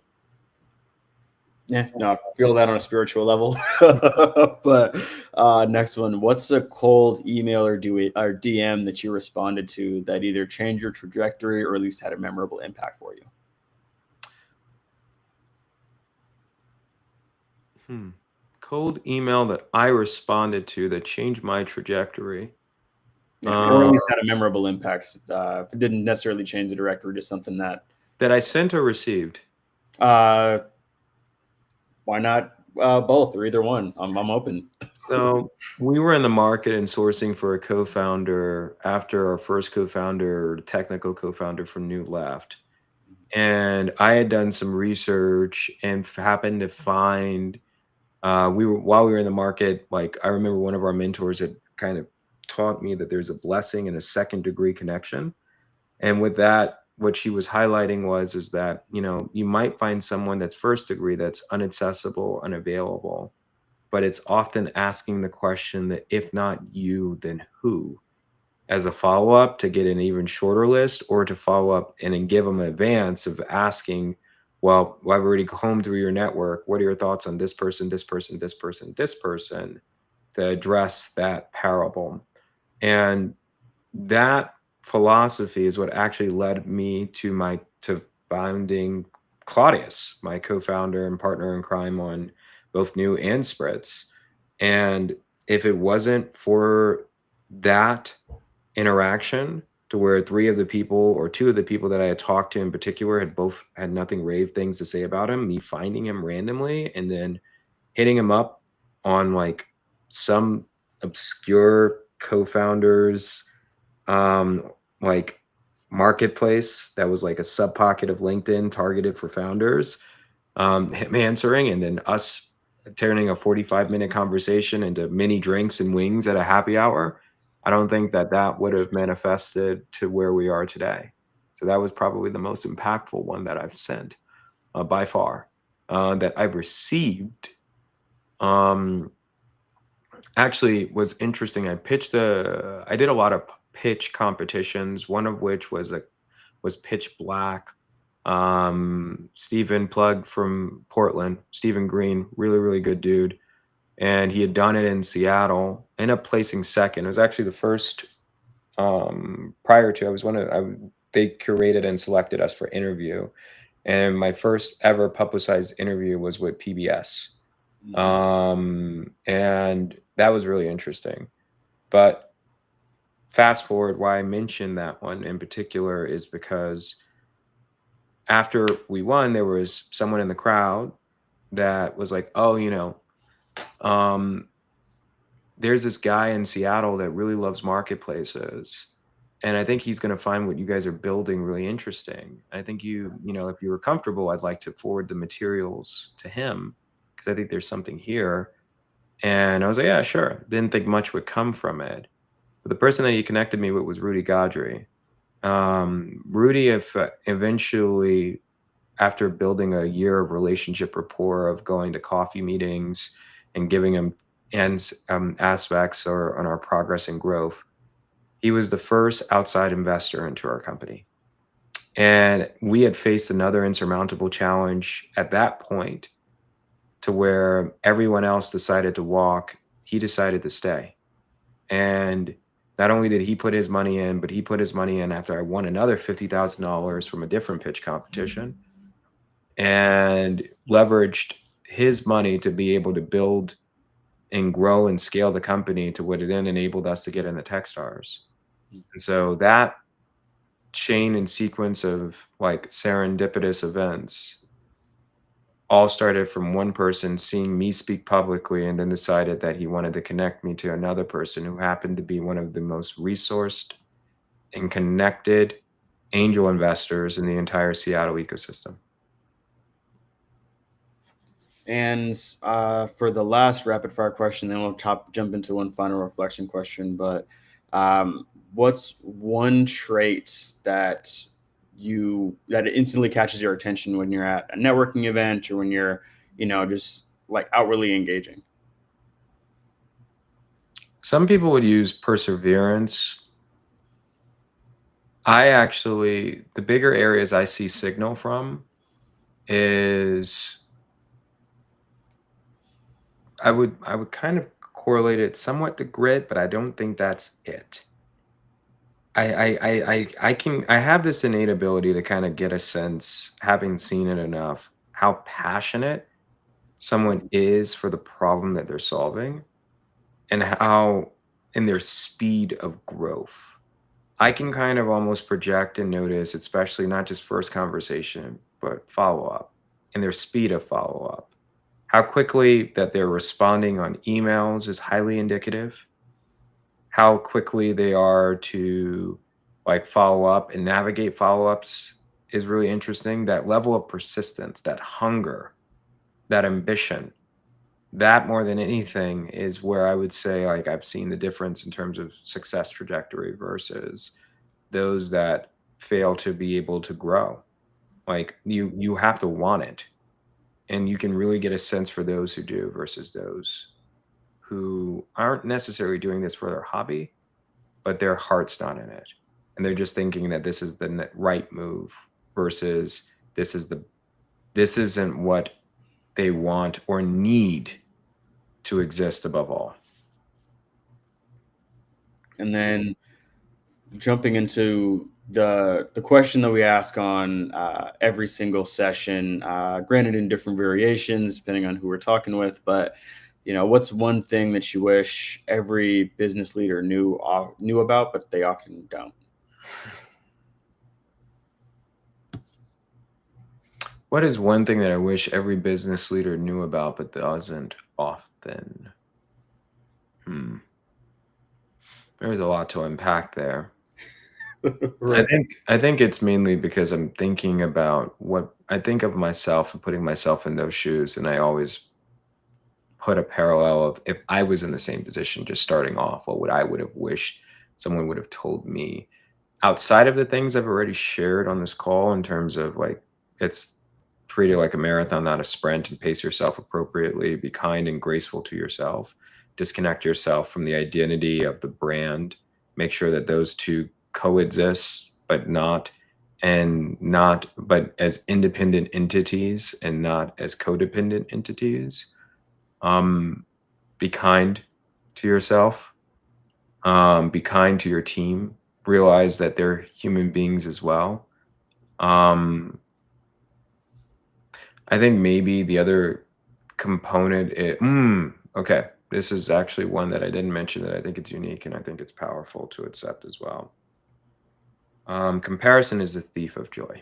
Yeah, no, I feel that on a spiritual level. But next one, what's a cold email or DM that you responded to that either changed your trajectory or at least had a memorable impact for you? Cold email that I responded to that changed my trajectory. Yeah, or at least had a memorable impact. If it didn't necessarily change the directory, just something that I sent or received. Why not both or either one? I'm open. So we were in the market and sourcing for a co-founder after our first co-founder, technical co-founder from New left. And I had done some research and happened to find while we were in the market, like I remember one of our mentors had kind of taught me that there's a blessing and a second degree connection. And with that, what she was highlighting is that, you might find someone that's first degree that's inaccessible, unavailable, but it's often asking the question that if not you, then who? as a follow-up to get an even shorter list, or to follow up and then give them an advance of asking, well, I've already combed through your network. What are your thoughts on this person, this person, this person, this person, to address that parable? And that philosophy is what actually led me to founding Claudius, my co-founder and partner in crime on both New and Spritz. And if it wasn't for that interaction, to where three of the people, or two of the people that I had talked to in particular, both had nothing rave things to say about him, me finding him randomly and then hitting him up on like some obscure co-founders like marketplace that was like a sub pocket of LinkedIn targeted for founders, him answering, and then us turning a 45-minute conversation into mini drinks and wings at a happy hour. I don't think that would have manifested to where we are today. So that was probably the most impactful one that I've sent by far, that I've received. Actually was interesting. I did a lot of pitch competitions, one of which was Pitch Black. Stephen Plug from Portland, Stephen Green, really, really good dude. And he had done it in Seattle, ended up placing second. It was actually the first, prior to, they curated and selected us for interview. And my first ever publicized interview was with PBS. And that was really interesting. But fast forward, why I mentioned that one in particular is because after we won, there was someone in the crowd that was like, oh, there's this guy in Seattle that really loves marketplaces. And I think he's going to find what you guys are building really interesting. I think if you were comfortable, I'd like to forward the materials to him, because I think there's something here. And I was like, yeah, sure. Didn't think much would come from it. But the person that he connected me with was Rudy Gaudry. Rudy, eventually, after building a year of relationship rapport of going to coffee meetings and giving him aspects on our progress and growth, he was the first outside investor into our company. And we had faced another insurmountable challenge at that point, to where everyone else decided to walk, he decided to stay. And not only did he put his money in, but he put his money in after I won another $50,000 from a different pitch competition, and leveraged his money to be able to build and grow and scale the company to what it then enabled us to get in the Techstars. And so that chain and sequence of like serendipitous events all started from one person seeing me speak publicly, and then decided that he wanted to connect me to another person who happened to be one of the most resourced and connected angel investors in the entire Seattle ecosystem. And for the last rapid fire question, then we'll jump into one final reflection question. But what's one trait that instantly catches your attention when you're at a networking event, or when you're, just like outwardly engaging? Some people would use perseverance. The bigger areas I see signal from is, I would kind of correlate it somewhat to grit, but I don't think that's it. I have this innate ability to kind of get a sense, having seen it enough, how passionate someone is for the problem that they're solving, and how in their speed of growth. I can kind of almost project and notice, especially not just first conversation, but follow-up, and their speed of follow-up. How quickly that they're responding on emails is highly indicative. How quickly they are to like follow up and navigate follow-ups is really interesting. That level of persistence, that hunger, that ambition, that more than anything is where I would say like I've seen the difference in terms of success trajectory versus those that fail to be able to grow. Like you have to want it, and you can really get a sense for those who do versus those who aren't necessarily doing this for their hobby, but their heart's not in it. And they're just thinking that this is the right move versus this isn't what they want or need to exist above all. And then jumping into the question that we ask on every single session, granted in different variations depending on who we're talking with, but what's one thing that you wish every business leader knew about, but they often don't? What is one thing that I wish every business leader knew about, but doesn't often? There's a lot to unpack there. Right. I think it's mainly because I'm thinking about what I think of myself and putting myself in those shoes, and I always put a parallel of if I was in the same position just starting off, what would I would have wished someone would have told me outside of the things I've already shared on this call in terms of like it's treat it like a marathon, not a sprint, and pace yourself appropriately, be kind and graceful to yourself, disconnect yourself from the identity of the brand, make sure that those two coexist, but as independent entities and not as codependent entities. Be kind to yourself, be kind to your team, realize that they're human beings as well. I think maybe the other component okay, this is actually one that I didn't mention that I think it's unique and I think it's powerful to accept as well. Comparison is the thief of joy.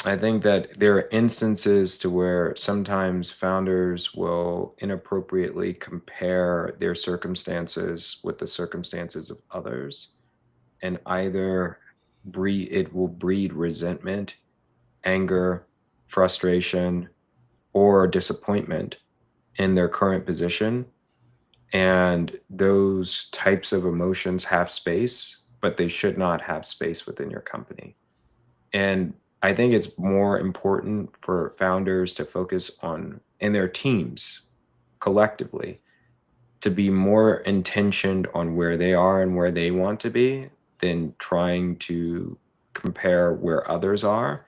I think that there are instances to where sometimes founders will inappropriately compare their circumstances with the circumstances of others, and either it will breed resentment, anger, frustration, or disappointment in their current position. And those types of emotions have space, but they should not have space within your company. And I think it's more important for founders to focus on, and their teams collectively, to be more intentioned on where they are and where they want to be than trying to compare where others are,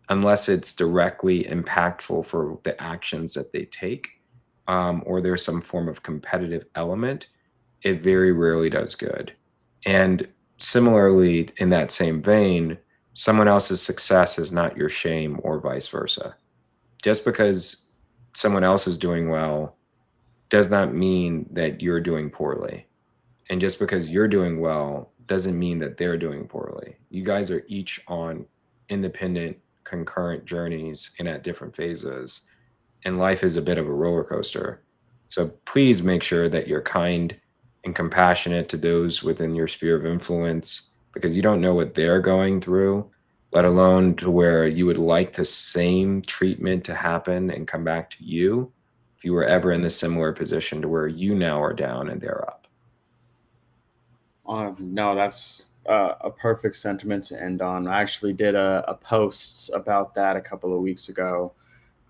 unless it's directly impactful for the actions that they take, or there's some form of competitive element. It very rarely does good. And similarly, in that same vein, someone else's success is not your shame or vice versa. Just because someone else is doing well does not mean that you're doing poorly. And just because you're doing well doesn't mean that they're doing poorly. You guys are each on independent, concurrent journeys and at different phases. And life is a bit of a roller coaster. So please make sure that you're kind and compassionate to those within your sphere of influence, because you don't know what they're going through, let alone to where you would like the same treatment to happen and come back to you if you were ever in the similar position to where you now are down and they're up. No, that's a perfect sentiment to end on. I actually did a post about that a couple of weeks ago,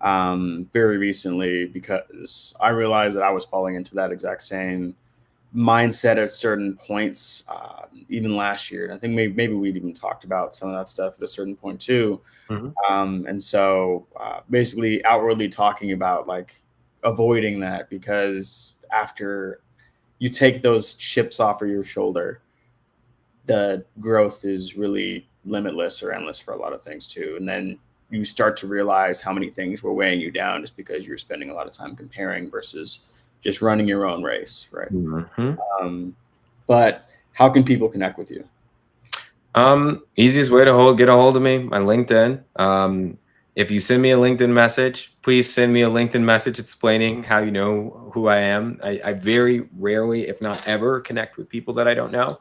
very recently, because I realized that I was falling into that exact same mindset at certain points, even last year. And I think maybe we'd even talked about some of that stuff at a certain point too. And so basically outwardly talking about like avoiding that, because after you take those chips off of your shoulder, the growth is really limitless or endless for a lot of things too. And then you start to realize how many things were weighing you down just because you're spending a lot of time comparing versus just running your own race, right? But how can people connect with you? Easiest way to get a hold of me, my LinkedIn. If you send me a LinkedIn message, please send me a LinkedIn message explaining how you know who I am. I very rarely, if not ever, connect with people that I don't know.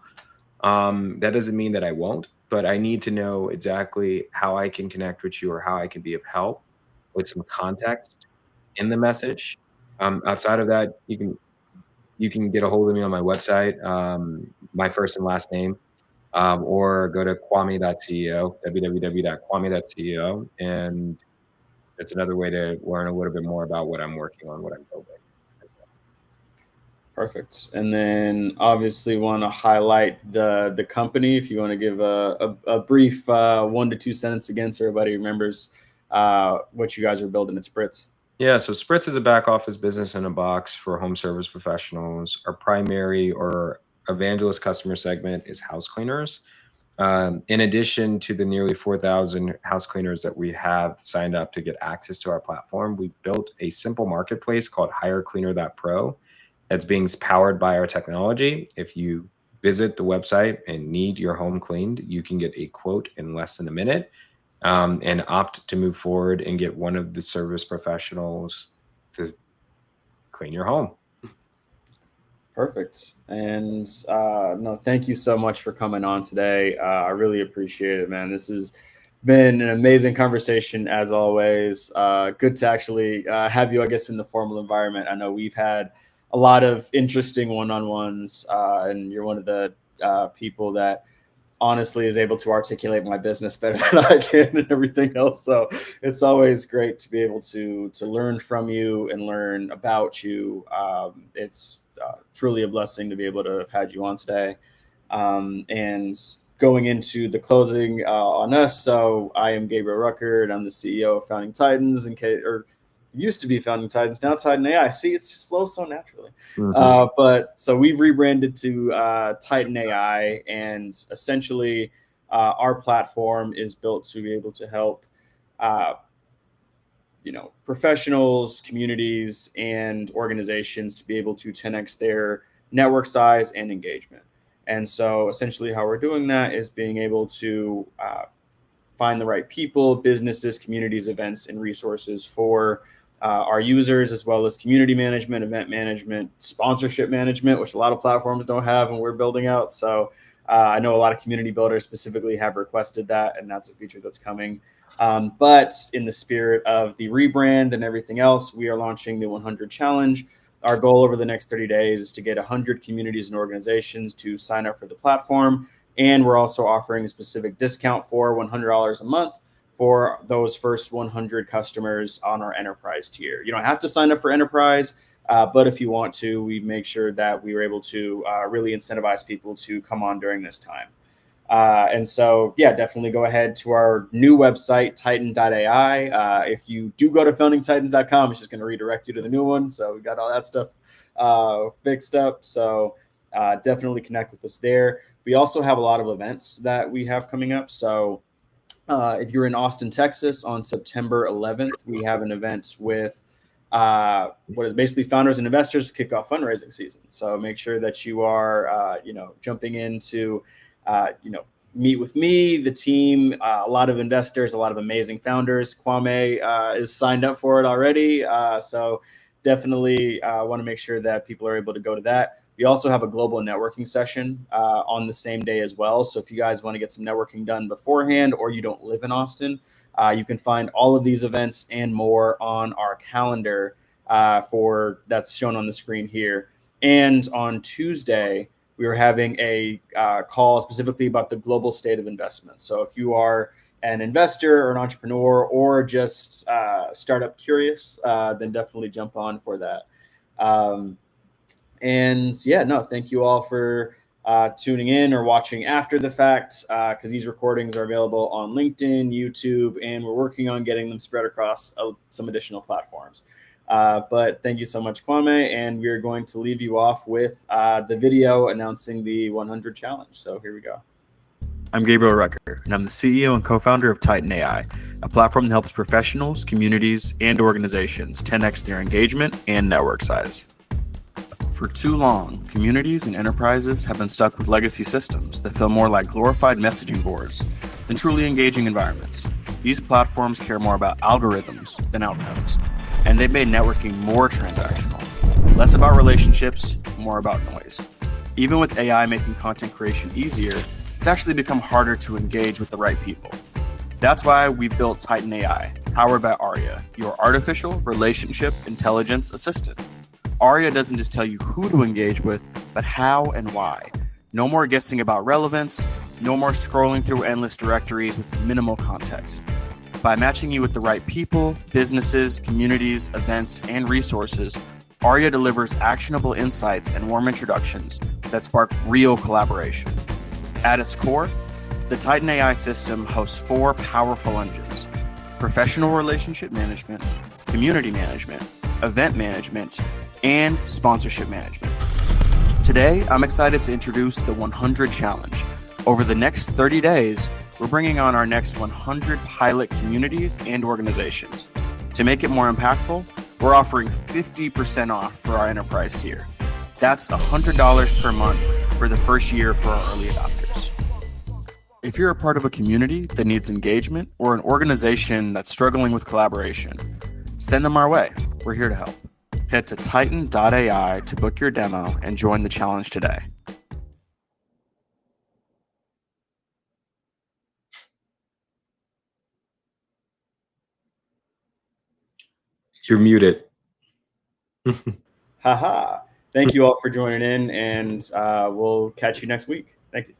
That doesn't mean that I won't, but I need to know exactly how I can connect with you or how I can be of help with some context in the message. Outside of that, you can get a hold of me on my website, my first and last name, or go to kwame.ceo, www.kwame.ceo, and it's another way to learn a little bit more about what I'm working on, what I'm building. Perfect. And then obviously want to highlight the company. If you want to give a brief 1 to 2 sentence again so everybody remembers what you guys are building at Spritz. Yeah, so Spritz is a back office business in a box for home service professionals. Our primary or evangelist customer segment is house cleaners. In addition to the nearly 4,000 house cleaners that we have signed up to get access to our platform, we built a simple marketplace called HireCleaner.pro that's being powered by our technology. If you visit the website and need your home cleaned, you can get a quote in less than a minute. And opt to move forward and get one of the service professionals to clean your home. Perfect. And no, thank you so much for coming on today. I really appreciate it, man. This has been an amazing conversation as always. Good to actually have you, I guess, in the formal environment. I know we've had a lot of interesting one-on-ones, and you're one of the people that honestly is able to articulate my business better than I can and everything else. So it's always great to be able to learn from you and learn about you. It's truly a blessing to be able to have had you on today. And going into the closing on us. So I am Gabriel Rucker and I'm the CEO of Founding Titans, or used to be Founding Titans, now Titan AI. See, it's just flows so naturally. But so we've rebranded to Titan AI, and essentially our platform is built to be able to help professionals, communities, and organizations to be able to 10x their network size and engagement. And so essentially how we're doing that is being able to find the right people, businesses, communities, events, and resources for our users, as well as community management, event management, sponsorship management, which a lot of platforms don't have and we're building out. So I know a lot of community builders specifically have requested that, and that's a feature that's coming. But in the spirit of the rebrand and everything else, we are launching the 100 Challenge. Our goal over the next 30 days is to get 100 communities and organizations to sign up for the platform. And we're also offering a specific discount for $100 a month for those first 100 customers on our enterprise tier. You don't have to sign up for enterprise, but if you want to, we make sure that we are able to really incentivize people to come on during this time. And so, yeah, definitely go ahead to our new website, titan.ai. If you do go to foundingtitans.com, it's just going to redirect you to the new one. So we got all that stuff fixed up. So definitely connect with us there. We also have a lot of events that we have coming up. So if you're in Austin, Texas, on September 11th, we have an event with what is basically founders and investors to kick off fundraising season. So make sure that you are, jumping into, meet with me, the team, a lot of investors, a lot of amazing founders. Kwame is signed up for it already. So definitely want to make sure that people are able to go to that. We also have a global networking session on the same day as well. So if you guys want to get some networking done beforehand, or you don't live in Austin, you can find all of these events and more on our calendar that's shown on the screen here. And on Tuesday, we are having a call specifically about the global state of investment. So if you are an investor or an entrepreneur or just startup curious, then definitely jump on for that. Thank you all for tuning in or watching after the fact, because these recordings are available on LinkedIn, YouTube, and we're working on getting them spread across some additional platforms. But thank you so much, Kwame, and we're going to leave you off with the video announcing the 100 Challenge. So here we go. I'm Gabriel Rucker, and I'm the CEO and co-founder of Titan AI, a platform that helps professionals, communities, and organizations 10x their engagement and network size. For too long, communities and enterprises have been stuck with legacy systems that feel more like glorified messaging boards than truly engaging environments. These platforms care more about algorithms than outcomes, and they've made networking more transactional, less about relationships, more about noise. Even with AI making content creation easier, it's actually become harder to engage with the right people. That's why we built Titan AI, powered by Aria, your artificial relationship intelligence assistant. Aria doesn't just tell you who to engage with, but how and why. No more guessing about relevance, no more scrolling through endless directories with minimal context. By matching you with the right people, businesses, communities, events, and resources, Aria delivers actionable insights and warm introductions that spark real collaboration. At its core, the Titan AI system hosts 4 powerful engines: professional relationship management, community management, event management, and sponsorship management. Today, I'm excited to introduce the 100 Challenge. Over the next 30 days, we're bringing on our next 100 pilot communities and organizations. To make it more impactful, we're offering 50% off for our enterprise tier. That's $100 per month for the first year for our early adopters. If you're a part of a community that needs engagement or an organization that's struggling with collaboration, send them our way. We're here to help. Head to titan.ai to book your demo and join the challenge today. You're muted. Haha. Thank you all for joining in, and we'll catch you next week. Thank you.